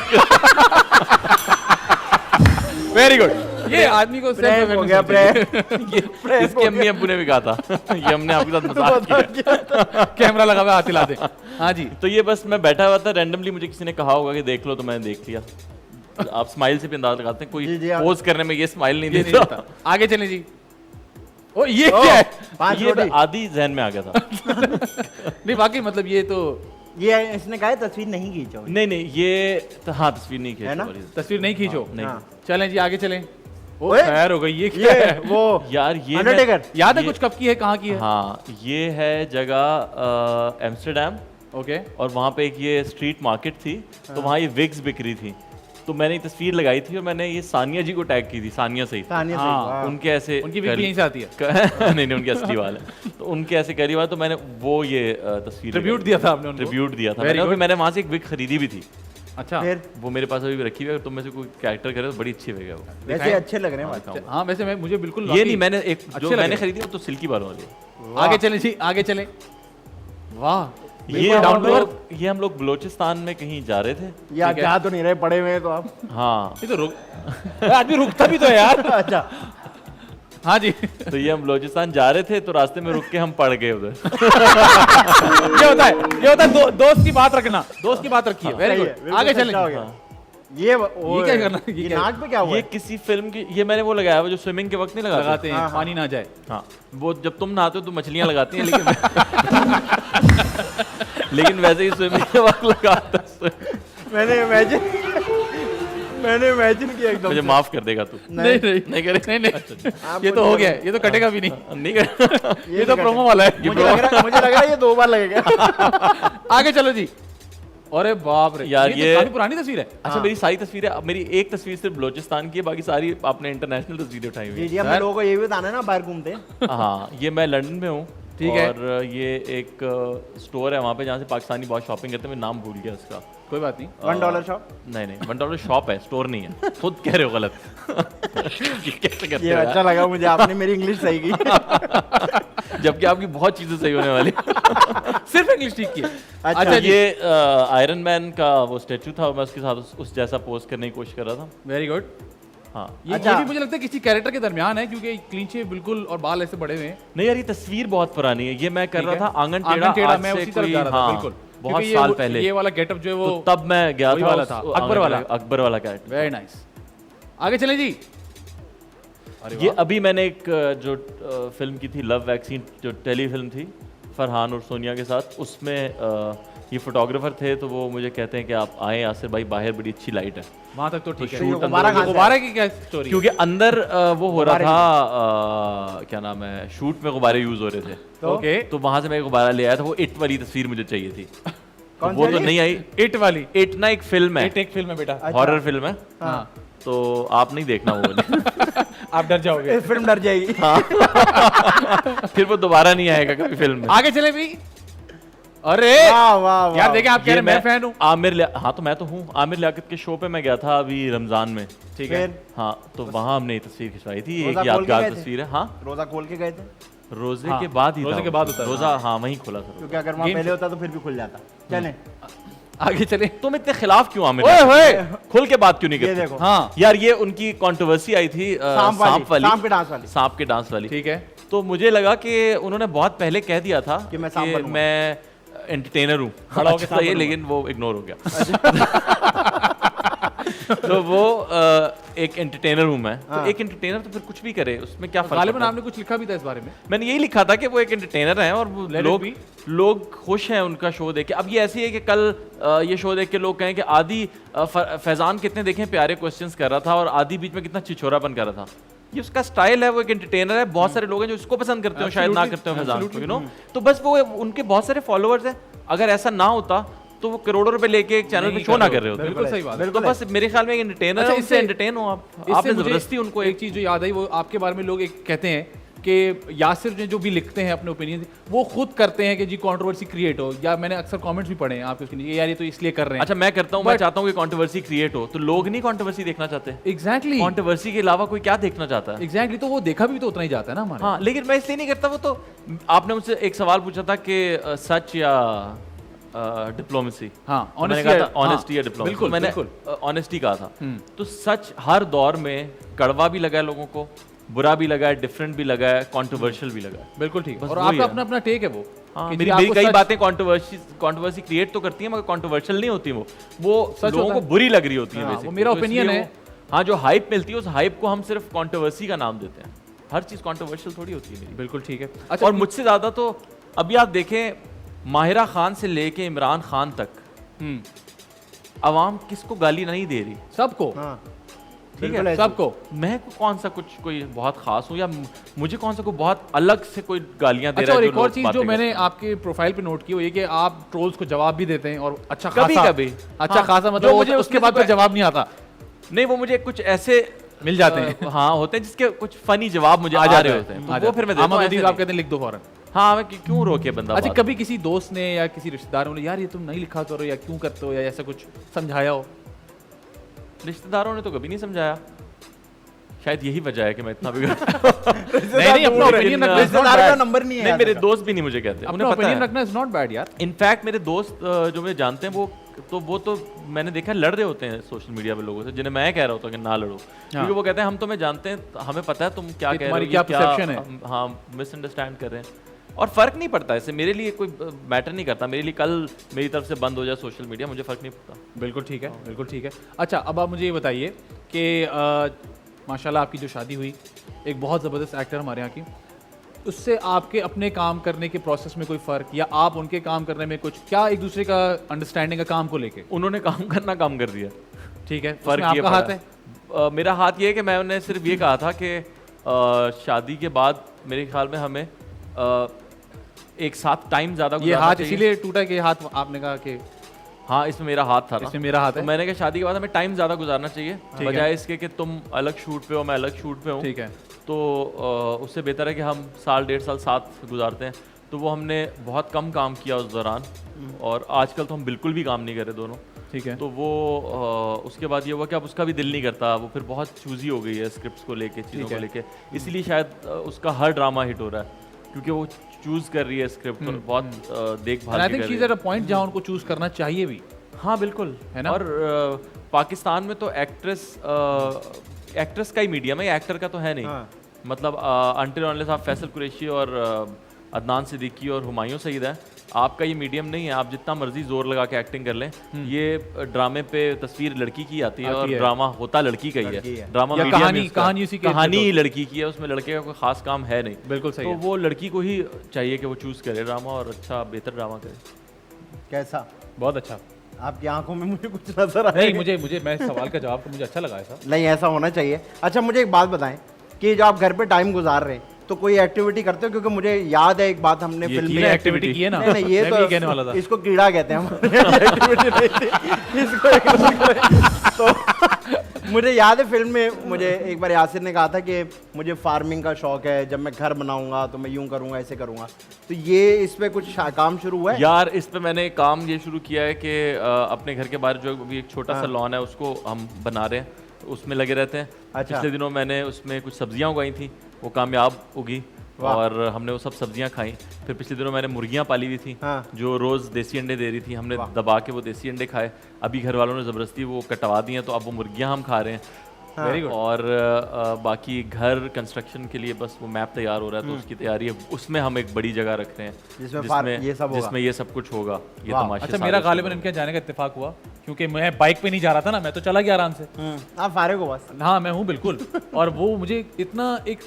Very good. ये आदमी को प्रेम हो गया, प्रेम। ये इसके अम्मी अब्बू ने भी कहा था। ये हमने आपके साथ मजाक किया। कैमरा लगा हुआ है, हाथ हिला दे। हाँ जी, तो ये बस मैं बैठा हुआ था, रैंडमली मुझे किसी ने कहा होगा कि देख लो, तो मैंने देख लिया। आप स्माइल से भी अंदाजा लगाते हैं, कोई जी, जी, आप- पोज करने में ये स्माइल नहीं ये नहीं देता। देता। आगे चलें जी। ओ ये क्या है? पांच ये रोटी। आधी जहन में आ गया था। नहीं वाकई मतलब ये तो ये इसने कहा है तस्वीर नहीं खींचो। नहीं नहीं, ये तो हाँ तस्वीर नहीं है ना? खींची। तस्वीर नहीं खींचो। नहीं हाँ। चलें जी आगे चलें। ओ ओए, खैर हो गई, ये क्या ये है? वो यार ये अंडरटेकर। याद है ये- कुछ कब की है, कहाँ की है? हाँ, ये है जगह एम्स्टरडेम, ओके और वहाँ पे एक ये स्ट्रीट मार्केट थी, तो वहाँ ये विग्स बिक रही थी। तो मैंने ये तस्वीर लगाई थी और मैंने ये सानिया जी को टैग की थी, सानिया से ही। तानिया हाँ, से। वाह। उनके ऐसे उनकी वीडियो यहीं से आती है। नहीं नहीं, उनके असली वाले। तो उनके ऐसे करी हुआ, तो मैंने वो ये तस्वीर ट्रिब्यूट दिया था आपने उनको? ट्रिब्यूट दिया था Very मैंने, और good. फिर मैंने वहाँ से एक विग खरीदी भी थी। अच्छा फिर वो मेरे पास अभी भी रखी हुई है, अगर तुम में से कोई कैरेक्टर करे तो बड़ी अच्छी विग है वो। वैसे दिखाएं? अच्छे लग रहे हैं भाई। हाँ वैसे मैं मुझे बिल्कुल ये वाकई नहीं, मैंने एक अच्छे जो लग मैंने रहे हैं। खरीदी वो तो सिल्की बालों वाली है। आगे चलें जी, आगे चलें। वाह ये हम लोग बलोचिस्तान में कहीं जा रहे थे। या ठीक है। जा तो नहीं रहे, पड़े हुए हैं तो आप। हाँ, ये तो रुक आदमी रुकता भी तो है यार। अच्छा, हाँ जी। तो ये हम बलोचिस्तान जा रहे थे, तो रास्ते में रुक के हम पड़ गए उधर। ये होता है दोस्त की बात रखना, दोस्त की बात रखिए। वेरी सही है, गुड। बिल्कुल आगे सच्चा चलें। हो गया। ये क्या करना है? ये ये क्या? नाक पे क्या हुआ ये है? किसी फिल्म की, ये मैंने वो लगाया हुआ जो स्विमिंग के वक्त नहीं लगाते। लगाते हैं हाँ, पानी ना जाए। हाँ, वो जब तुम नहाते हो तो मछलियां लगाती हैं, लेकिन लेकिन वैसे ही स्विमिंग के वक्त लगाता है। मैंने इमेजिन किया एकदम मुझे से। माफ कर देगा तू। नहीं नहीं नहीं करे, नहीं आप ये तो मुझे हो गया है, ये तो कटेगा भी नहीं। नहीं करे। ये तो प्रोमो वाला है। मुझे लग रहा है ये 2 बार लगेगा। आगे चलो जी। अरे बाप रे यार तो ये- काफी पुरानी तस्वीर है। अच्छा, मेरी सारी तस्वीरें, अब मेरी एक तस्वीर सिर्फ बलोचिस्तान की है, बाकी सारी आपने इंटरनेशनल तस्वीरें उठाई हुई जी हैं। जी, हमें लोगों को ये भी बताना है ना, बाहर घूमते हैं। हाँ, ये मैं लंदन में हूँ। ठीक है। और ये एक स्टोर है वहाँ पे जहाँ से पाकिस्तानी बहुत शॉपिंग करते हैं, मैं नाम भूल गया उसका। कोई बात नहीं। $1 शॉप। नहीं नहीं, $1 शॉप है, स्टोर नहीं है। खुद कह रहे हो गलत। ये कैसे करते ये हो अच्छा यार? लगा मुझे, आपने मेरी इंग्लिश सही की। जबकि आपकी बहुत चीजें सही होने वाली। सिर्फ इंग्लिश ठीक की है। अच्छा, अच्छा जी। ये आयरन मैन का वो स्टैचू था, मैं उसके साथ उस जैसा पोज करने की कोशिश कर रहा था। Very good. हाँ, ये अच्छा। भी मुझे लगता है किसी कैरेक्टर के दरमियान है, क्योंकि क्लींचे बिल्कुल और बाल ऐसे बड़े हुए हैं। नहीं यार, ये तस्वीर बहुत पुरानी है। ये मैं कर ठीक रहा है। था आंगन टेढ़ा, आज मैं से उसी तरफ कोई, जा रहा था हाँ, बिल्कुल। बहुत क्योंकि ये साल वो- पहले। ये वाला गेटअप जो है वो तो तब मैं गया वही था वाला उस- था, आंगन अकबर वाला। टेढ़ा, अकबर वाला कैरेक्टर। Very nice. आगे चलें जी। अरे ये वाह। अभी मैंने एक जो फिल्म की थी, लव वैक्सीन, जो टेली फिल्म थी फरहान और सोनिया के साथ, उसमें ये फोटोग्राफर थे, तो वो मुझे कहते हैं कि आप आए यासिर भाई, बाहर बड़ी अच्छी लाइट है। वहां तक तो ठीक है। शूट अंदर गुब्बारा हो कहाँ गया। से गुब्बारे की क्या स्टोरी? क्योंकि अंदर वो हो रहा गुब्बारे था, क्या नाम है, शूट में गुब्बारे यूज हो रहे थे। ओके। तो वहां से मैं गुब्बारा ले आया था। वो इट वाली तस्वीर मुझे चाहिए थी, तो कौन वो सी तो वाली? नहीं आई। इट वाली। इट ना एक फिल्म है, इट एक फिल्म है बेटा। हॉरर फिल्म है, हाँ। तो आप नहीं देखना वो वाली। आप डर जाओगे। ये फिल्म डर जाएगी। फिर वो दोबारा नहीं आएगा कभी फिल्म में। आगे चले भी। अरे वाह वाह वाह। यार देखें, आप कह ये रहे हैं मैं फैन हूँ। हाँ, तो मैं तो हूँ। आमिर लियाकत के शो पे मैं गया था अभी रमजान में। ठीक है। फिर हाँ, तो वहाँ हमने ये तस्वीर खिंचवाई थी। एक रोज़ा खोल के यादगार गए थे? तस्वीर है। हाँ, रोजा खोल के गए थे, रोजे हाँ, के बाद ही रोज़े था के वो। बाद होता है, रोजा, हाँ, वहीं खुला था। क्योंकि अगर वहाँ Game पहले होता तो फिर भी खुल जाता। चलें, आगे चले। तुम इतने खिलाफ क्यों आमिर? ओए होए। खुल के बात क्यों नहीं ये करते? देखो। हाँ यार, ये उनकी कंट्रोवर्सी आई थी सांप वाली, सांप के डांस वाली। सांप के डांस वाली। ठीक है। तो मुझे लगा कि उन्होंने बहुत पहले कह दिया था कि मैं सांप बनूंगा। मैं एंटरटेनर हूँ। खड़ा होके अच्छा, सांप ये बनूंगा। लेकिन वो इग्नोर हो गया। तो वो एक एंटरटेनर हूँ मैं। तो हाँ। एक एंटरटेनर तो फिर कुछ भी करे, उसमें क्या फर्क गालिबन पड़ता है? आपने कुछ लिखा भी था इस बारे में। मैंने यही लिखा था कि वो एक एंटरटेनर हैं और वो Let it लोग be. लोग खुश हैं उनका शो देख के। अब ये ऐसी है कि कल ये शो देख के लोग कहें कि आदि फैजान कितने देखें प्यारे क्वेश्चंस कर रहा था और आदि बीच में कितना छिछोरापन कर रहा था। ये उसका स्टाइल है, वो एक एंटरटेनर है। बहुत सारे लोग हैं जो इसको पसंद करते हो, शायद ना Absolutely, करते हो फैजान को, absolutely. You know. तो बस वो उनके बहुत सारे फॉलोअर्स हैं। अगर ऐसा ना होता तो वो करोड़ों रुपए लेके एक चैनल पे शो ना कर रहे होते। बिल्कुल सही बात है। तो बस मेरे ख्याल में एक एंटरटेनर अच्छा, है, उससे इससे- एंटरटेन हो आप। इससे आपने मुझे जबरदस्ती उनको एक चीज जो याद आई, वो आपके बारे में लोग एक कहते हैं कि यासिर ने जो भी लिखते हैं अपने ओपिनियन, वो खुद करते हैं कि जी कंट्रोवर्सी क्रिएट हो, या मैंने अक्सर कमेंट्स भी पढ़े हैं आपके उसके नीचे, यार ये तो इसलिए कर रहे हैं। अच्छा मैं करता हूँ, मैं But- चाहता हूँ कि कंट्रोवर्सी क्रिएट हो, तो लोग नहीं कंट्रोवर्सी देखना चाहते। एग्जैक्टली कंट्रोवर्सी के अलावा कोई क्या देखना चाहता है? एग्जैक्टली, तो वो देखा भी तो उतना ही जाता है ना हमारे। हाँ, लेकिन मैं इसलिए नहीं करता। वो तो आपने मुझसे एक सवाल पूछा था कि सच या डिप्लोमेसी। हाँ, तो मैंने honesty कहा या- था ऑनेस्टी या हाँ, डिप्लोमेसी। बिल्कुल, मैंने बिल्कुल। ऑनेस्टी कहा था। तो सच हर दौर में कड़वा भी लगा है लोगों को, बुरा भी लगा है, डिफरेंट भी लगा है, कंट्रोवर्शियल भी लगा है। बिल्कुल ठीक है। बस और वही आपका है। अपना अपना टेक है वो। हाँ, कि मेरी जी मेरी आपको कई सच- बातें कंट्रोवर्सी क्रिएट तो करती हैं, मगर कंट्रोवर्शियल नहीं होती। वो सच लोगों होता को है। बुरी लग रही होती है। हाँ, वो basically। मेरा तो opinion इसलिए है। हाँ, जो हाइप मिलती है उस हाइप को हम सिर्फ कंट्रोवर्सी का नाम देते हैं। हर चीज कंट्रोवर्शियल थोड़ी होती है मेरी। बिल्कुल ठीक है। और मुझसे ज्यादा तो अभी आप देखें, माहिरा खान से लेके इमरान खान तक हम्म, अवाम किसको गाली नहीं दे रही। सबको हाँ ठीक बिल्कुल है, ऐसे। सबको। मैं कौन सा कुछ कोई बहुत खास हूँ, या मुझे कौन सा कोई बहुत अलग से कोई गालियां दे अच्छा, रहा और है एक जो और लोग चीज बातें जो मैंने करते हैं। आपके प्रोफाइल पे नोट की, वो ये कि आप ट्रोल्स को जवाब भी देते हैं, और अच्छा कभी खासा। कभी। अच्छा हाँ, खासा, जो मतलब मुझे उसके उसमें बाद से फिर जवाब नहीं आता, नहीं, वो मुझे कुछ ऐसे मिल जाते हैं। हाँ होते हैं जिसके कुछ फनी जवाब मुझे आ जाते रहे होते हैं, आ तो वो जाते फिर मैं हैं। देता हूँ, आमा मजीद ऐसे आप नहीं। कहते हैं लिख दो फौरन। हाँ, मैं क्यों रोके बंदा अच्छा, बात? कभी किसी दोस्त ने या किसी रिश्तेदार ने, यार ये तुम नहीं लिखा करो, या क्यों करते हो, या ऐसा कुछ समझाया हो? रिश्तेदारों ने तो कभी नहीं समझाया। शायद यही वजह है कि मैं इतना बिगड़ नहीं, अपना opinion रखना is not रिश्तेदार का bad। नंबर नहीं है नहीं, मेरे ऐसा। दोस्त भी नहीं मुझे कहते, अपना उन्हें पता ओपिनियन है। रखना इज नॉट बैड यार। इनफैक्ट मेरे दोस्त जो मुझे जानते हैं, वो तो मैंने देखा लड़ रहे होते हैं सोशल मीडिया पे लोगों से, जिन्हें मैं कह रहा होता हूँ कि ना लड़ो, क्योंकि वो कहते हैं हम तुम्हें जानते हैं, हमें पता है तुम क्या कि कह रहे तुम्हारी हो, क्या ये perception है। हाँ, मिसअंडरस्टैंड कर रहे हैं। और फर्क नहीं पड़ता इससे, मेरे लिए कोई मैटर नहीं करता। मेरे लिए कल मेरी तरफ से बंद हो जाए सोशल मीडिया, मुझे फर्क नहीं पड़ता। बिल्कुल ठीक है, बिल्कुल ठीक है। अच्छा, अब आप मुझे ये बताइए कि माशाल्लाह आपकी जो शादी हुई, एक बहुत ज़बरदस्त एक्टर हमारे यहाँ की, उससे आपके अपने काम करने के प्रोसेस में कोई फ़र्क, या आप उनके काम करने में कुछ, क्या एक दूसरे का अंडरस्टैंडिंग का काम को लेके? उन्होंने काम करना काम कर दिया। ठीक है, फर्क फर्क ये आपका हाथ पड़ा। है? मेरा हाथ ये है कि मैंने सिर्फ ये कहा था कि शादी के बाद मेरे ख्याल में हमें एक साथ टाइम ज़्यादा ये गुजारना हाथ चाहिए। इसीलिए टूटा कि हाथ आपने कहा कि हाँ, इसमें मेरा हाथ था ना। इसमें मेरा हाथ तो है। मैंने कहा शादी के बाद हमें टाइम ज़्यादा गुजारना चाहिए, है। बजाय इसके कि तुम अलग शूट पे हो, मैं अलग शूट पे हूँ। ठीक है। तो उससे बेहतर है कि हम साल 1.5 साल साथ गुजारते हैं। तो वो हमने बहुत कम काम किया उस दौरान, और आजकल तो हम बिल्कुल भी काम नहीं कर रहे दोनों। ठीक है। तो वो उसके बाद ये हुआ कि अब उसका भी दिल नहीं करता, वो फिर बहुत चूजी हो गई है स्क्रिप्ट्स को लेके, चीज़ों ठीक को है। लेके। इसलिए शायद उसका हर ड्रामा हिट हो रहा है, क्योंकि वो चूज कर रही है स्क्रिप्ट, और बहुत देखभाल आई भी थिंक कर शी रही इज है। एट अ पॉइंट जहां उनको चूज करना चाहिए भी। हाँ बिल्कुल है ना? और पाकिस्तान में तो एक्ट्रेस का ही मीडियम है, एक्टर का तो है नहीं। हाँ। मतलब अंटिल अनलेस आप फैसल कुरैशी और अदनान सिद्दीकी और हुमायूं सईद है, आपका ये मीडियम नहीं है। आप जितना मर्जी जोर लगा के एक्टिंग कर लें, ये ड्रामे पे तस्वीर लड़की की आती है, और आती है। ड्रामा होता लड़की का ही लड़की है। है। ड्रामा या मीडियम कहानी- ही उसका- कहानी उसी के कहानी ऊपर ही लड़की की है, उसमें लड़के का कोई खास काम है नहीं। बिल्कुल सही तो है। वो लड़की को ही चाहिए कि वो चूज करे ड्रामा, और अच्छा बेहतर ड्रामा करे। कैसा बहुत अच्छा। आपकी आंखों में मुझे कुछ नजर आ नहीं, मुझे मैं सवाल का जवाब तो मुझे अच्छा लगा ऐसा। नहीं, ऐसा होना चाहिए। अच्छा, मुझे एक बात बताएं कि जो आप घर पे टाइम गुजार रहे हैं, तो कोई एक्टिविटी करते हो? क्योंकि मुमुझे याद है एक बात हमने ये फिल्म की में ना एक्टिविटी की है ना, नहीं नहीं, ये मैं तो भी कहने वाला था। इसको कीड़ा कहते हैं हम। एक्टिविटी नहीं थी, इसको ignore करें। तो मुझे याद है फिल्म में मुझे एक बार यासिर ने कहा था कि मुझे फार्मिंग का शौक है, जब मैं घर बनाऊंगा तो मैं यूं करूंगा, ऐसे करूंगा। तो ये इस पे कुछ काम शुरू हुआ है? यार इस पे मैंने काम ये शुरू किया है कि अपने घर के बाहर जो अभी एक छोटा सा लॉन है, उसको हम बना रहे हैं, तो उसमें लगे रहते हैं। अच्छा। पिछले दिनों मैंने उसमें कुछ सब्जियां उगाई थी, वो कामयाब उगी, और हमने वो सब सब्जियां खाई। फिर पिछले दिनों मैंने मुर्गियां पाली हुई थी, हाँ। जो रोज़ देसी अंडे दे रही थी, हमने दबा के वो देसी अंडे खाए। अभी घर वालों ने ज़बरदस्ती वो कटवा दिए हैं, तो अब वो मुर्गियां हम खा रहे हैं। Very good. और बाकी घर कंस्ट्रक्शन के लिए बस वो मैप तैयार हो रहा है, तो उसकी तैयारी है। उसमें हम एक बड़ी जगह रख रहे हैं जिसमें ये सब होगा। जिसमें ये सब कुछ होगा। ये वाह। तमाशे अच्छा, सारे मेरा शुरू गालिबन होंगे। इनके जाने का इत्तेफाक हुआ, क्योंकि मैं बाइक पे नहीं जा रहा था ना, मैं तो चला गया आराम से। आप फारिग हो बस। हाँ, मैं हूँ बिल्कुल। और वो मुझे इतना एक,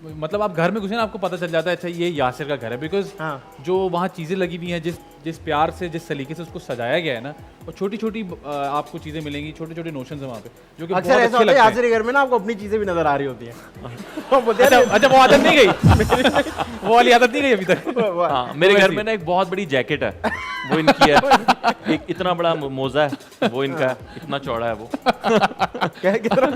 मतलब आप घर में घुसे ना, आपको पता चल जाता है अच्छा ये यासिर का घर है, बिकॉज हाँ। जो वहाँ चीज़ें लगी हुई हैं, जिस प्यार से जिस तरीके से उसको सजाया गया है ना, और छोटी छोटी आपको चीज़ें मिलेंगी, छोटे छोटे नोशंस है वहाँ पे जो कि अक्सर बहुत ऐसा अच्छे होता है लगते हैं। यासिर के घर में ना आपको अपनी चीजें भी नजर आ रही होती हैं। वो बोलते हैं, अच्छा अच्छा, वो आदत नहीं गई वो वाली आदत नहीं गई अभी तक। हाँ, मेरे घर में ना एक बहुत बड़ी जैकेट है, वो इनकी है। एक इतना बड़ा मोजा है, वो इनका है, इतना चौड़ा है वो। क्या कितना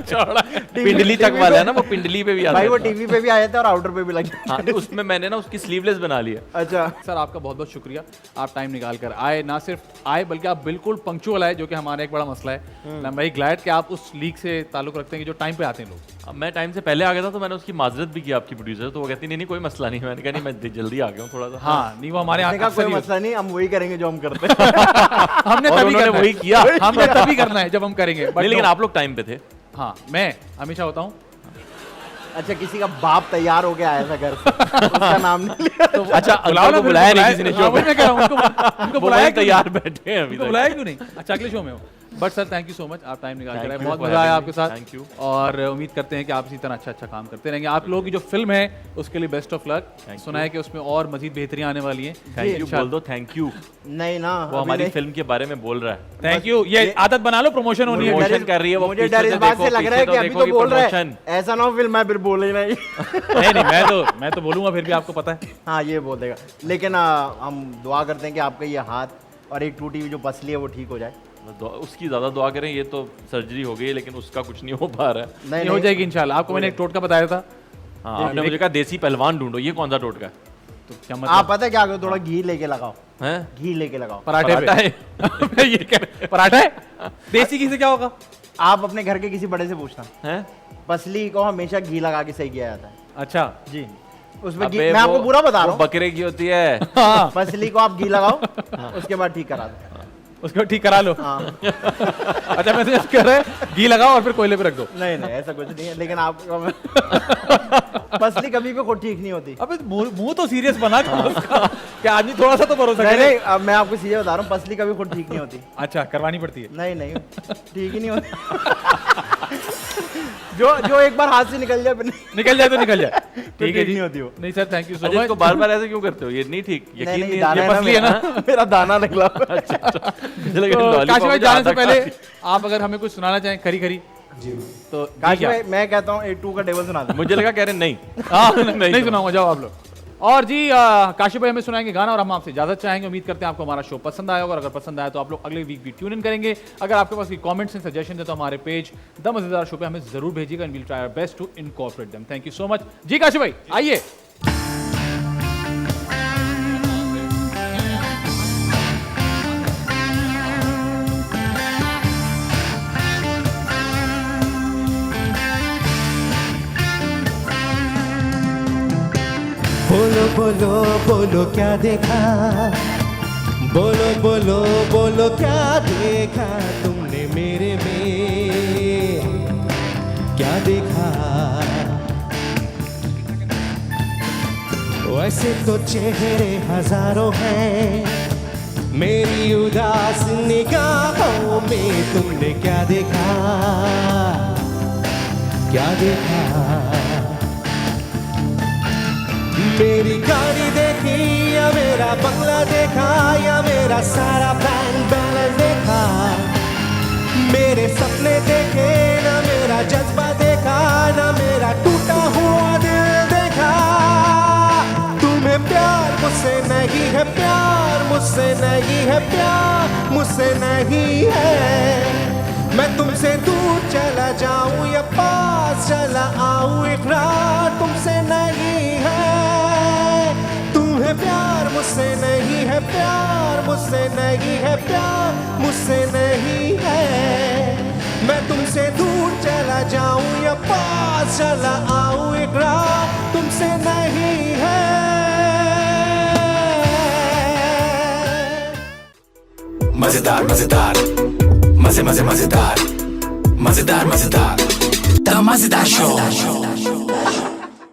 चौड़ा पिंडली तक वाला है ना, वो पिंडली पे भी आता भाई वो है। टीवी पे भी आए थे और आउटर पे भी लगे। हाँ, तो उसमें मैंने ना उसकी स्लीवलेस बना ली है। अच्छा सर, आपका बहुत बहुत शुक्रिया, आप टाइम निकाल कर आए, ना सिर्फ आए बल्कि आप बिल्कुल पंक्चुअल आए, जो कि हमारा एक बड़ा मसला है। मैं भाई ग्लैड कि आप उस लीग से ताल्लुक रखते हैं कि जो टाइम पे आते हैं लोग। अब मैं टाइम से पहले आ गया था, तो मैंने उसकी माजरत भी की आपकी प्रोड्यूसर, तो वो कहती नहीं नहीं कोई मसला नहीं। मैंने कहा नहीं, मैं जल्दी आ गया हूँ थोड़ा सा। हाँ नहीं, वो हमारे यहाँ देखा अक्सर कोई ही मसला नहीं, हम वही करेंगे जो हम करते हैं। हमने और तभी उन्होंने करना वही है। किया। हमने तभी करना है जब हम करेंगे। But नहीं, लेकिन no। आप लोग टाइम पे थे। हाँ, मैं हमेशा होता हूँ। अच्छा किसी का बाप तैयार हो गया आया था घर से, उसका नाम नहीं लिया। अच्छा, अंकल को बुलाया नहीं किसी ने शो में। मैं कह रहा हूँ उनको वो बुलाया वहीं क्यों तैयार नहीं? बैठे हैं अभी उनको तक। बुलाया क्यों नहीं? अच्छा, अगले शो में हो। But sir thank you so much, आप टाइम निकाल कर आए, Thank you बहुत for मजा आया having आपके me. साथ। Thank you. और उम्मीद करते हैं कि आप इसी तरह अच्छा अच्छा काम करते रहेंगे। आप लोगों की जो फिल्म है उसके लिए बेस्ट ऑफ लक। Thank सुना है कि उसमें और मजीद बेहतरियां आने वाली हैं। थैंक यू बोल दो, थैंक यू। नहीं ना, वो अभी हमारी नहीं। फिल्म के बारे में बोल रहा है। थैंक यू, ये आदत बना लो, प्रमोशन होनी है। मुझे प्रमोशन कर रही है वो। मुझे पीछे डर इस से बात देखो, से लग रहा है पीछे कि तो अभी देखो तो कि बोल रहा है, promotion। ऐसा ना हो फिर मैं फिर बोले नहीं। नहीं, मैं तो बोलूंगा, फिर भी आपको पता है। हाँ ये बोल देगा, लेकिन हम दुआ करते हैं कि आपका ये हाथ और एक टूटी हुई जो पसली है वो ठीक हो जाए। उसकी ज्यादा दुआ करें, ये तो सर्जरी हो गई है लेकिन उसका कुछ नहीं हो पा रहा है। नहीं हो जाएगी इंशाल्लाह। आपको मैंने एक टोटका बताया था, हाँ, आपने मुझे कहा देसी पहलवान ढूंढो, ये कौन सा टोटका है? तो क्या आप मतलब? पता है क्या करो, थोड़ा घी लेके लगाओ, हैं? घी लेके लगाओ। पराठे पराठा पे ये क्या पराठा है? देसी घी से क्या होगा? आप अपने घर के किसी बड़े से पूछना, हैं? पसली को हमेशा घी लगा के सही किया जाता है अच्छा, जी। उसमें घी, अबे मैं आपको वो- पूरा बता वो रहा हूँ, बकरे की होती है। हाँ, पसली को आप घी लगाओ उसके बाद ठीक करा दो। उसको ठीक करा लो। हाँ अच्छा, मैं तो कह रहा है घी लगाओ और फिर कोयले पे रख दो। नहीं नहीं ऐसा कुछ नहीं है, लेकिन आप पसली कभी भी कोई ठीक नहीं होती। अबे मुंह तो सीरियस बना था उसका, क्या आदमी थोड़ा सा तो भरोसा नहीं करे। नहीं, अब मैं आपको सीधे बता रहा हूँ, पसली कभी खुद ठीक नहीं होती। अच्छा, करवानी पड़ती है। नहीं नहीं ठीक ही नहीं होती। जो एक बार हाथ से निकल जाए फिर निकल जाए तो निकल जाए। ठीक है ठीक जी। नहीं होती वो। नहीं सर, थैंक यू सो अच्छा, मच। इसको बार बार ऐसे क्यों करते हो? ये नहीं ठीक, नहीं यकीन नहीं, नहीं दाना ये है ना पसली है मेरा, मेरा दाना निकला। मुझे लगा तो lollipop काशी भाई मुझे जाने से आधा पहले खा ली। आप अगर हमें कुछ सुनाना चाहें खरी खरी, तो काशी क्या? भाई मैं कहता हूँ 8-2 का टेबल सुना दो। मुझे लगा कह रहे नहीं। हाँ, नहीं सुनाऊंगा, जाओ आप लोग। और जी काशी भाई हमें सुनाएंगे गाना और हम आपसे इजाजत चाहेंगे। उम्मीद करते हैं आपको हमारा शो पसंद आया होगा, और अगर पसंद आया तो आप लोग अगले वीक भी ट्यून इन करेंगे। अगर आपके पास कोई कमेंट्स एंड सजेशन है तो हमारे पेज द मजेदार शो पे हमें जरूर भेजिएगा, and we'll try our best to incorporate them. Thank you so much जी। काशी भाई आइए। बोलो बोलो बोलो क्या देखा, बोलो बोलो बोलो क्या देखा तुमने मेरे में, क्या देखा? वैसे तो चेहरे हजारों हैं, मेरी उदास निगाहों में तुमने क्या देखा, क्या देखा? मेरी गाड़ी देखी या मेरा बंगला देखा, या मेरा सारा बैंक बैलेंस देखा, मेरे सपने देखे ना, मेरा जज्बा देखा ना, मेरा टूटा हुआ दिल देखा। तुम्हें प्यार मुझसे नहीं है, प्यार मुझसे नहीं है, प्यार मुझसे नहीं है। मैं तुमसे दूर चला जाऊं या पास चला आऊं, इकरार तुमसे नहीं है। तुम्हें प्यार मुझसे नहीं है, प्यार मुझसे नहीं है, प्यार मुझसे नहीं है। मैं तुमसे दूर चला जाऊं या पास चला आऊं, इकरार तुमसे नहीं है। मजेदार मजेदार, मजे मजे मजेदार, मजेदार मजेदार, द मजेदार शो।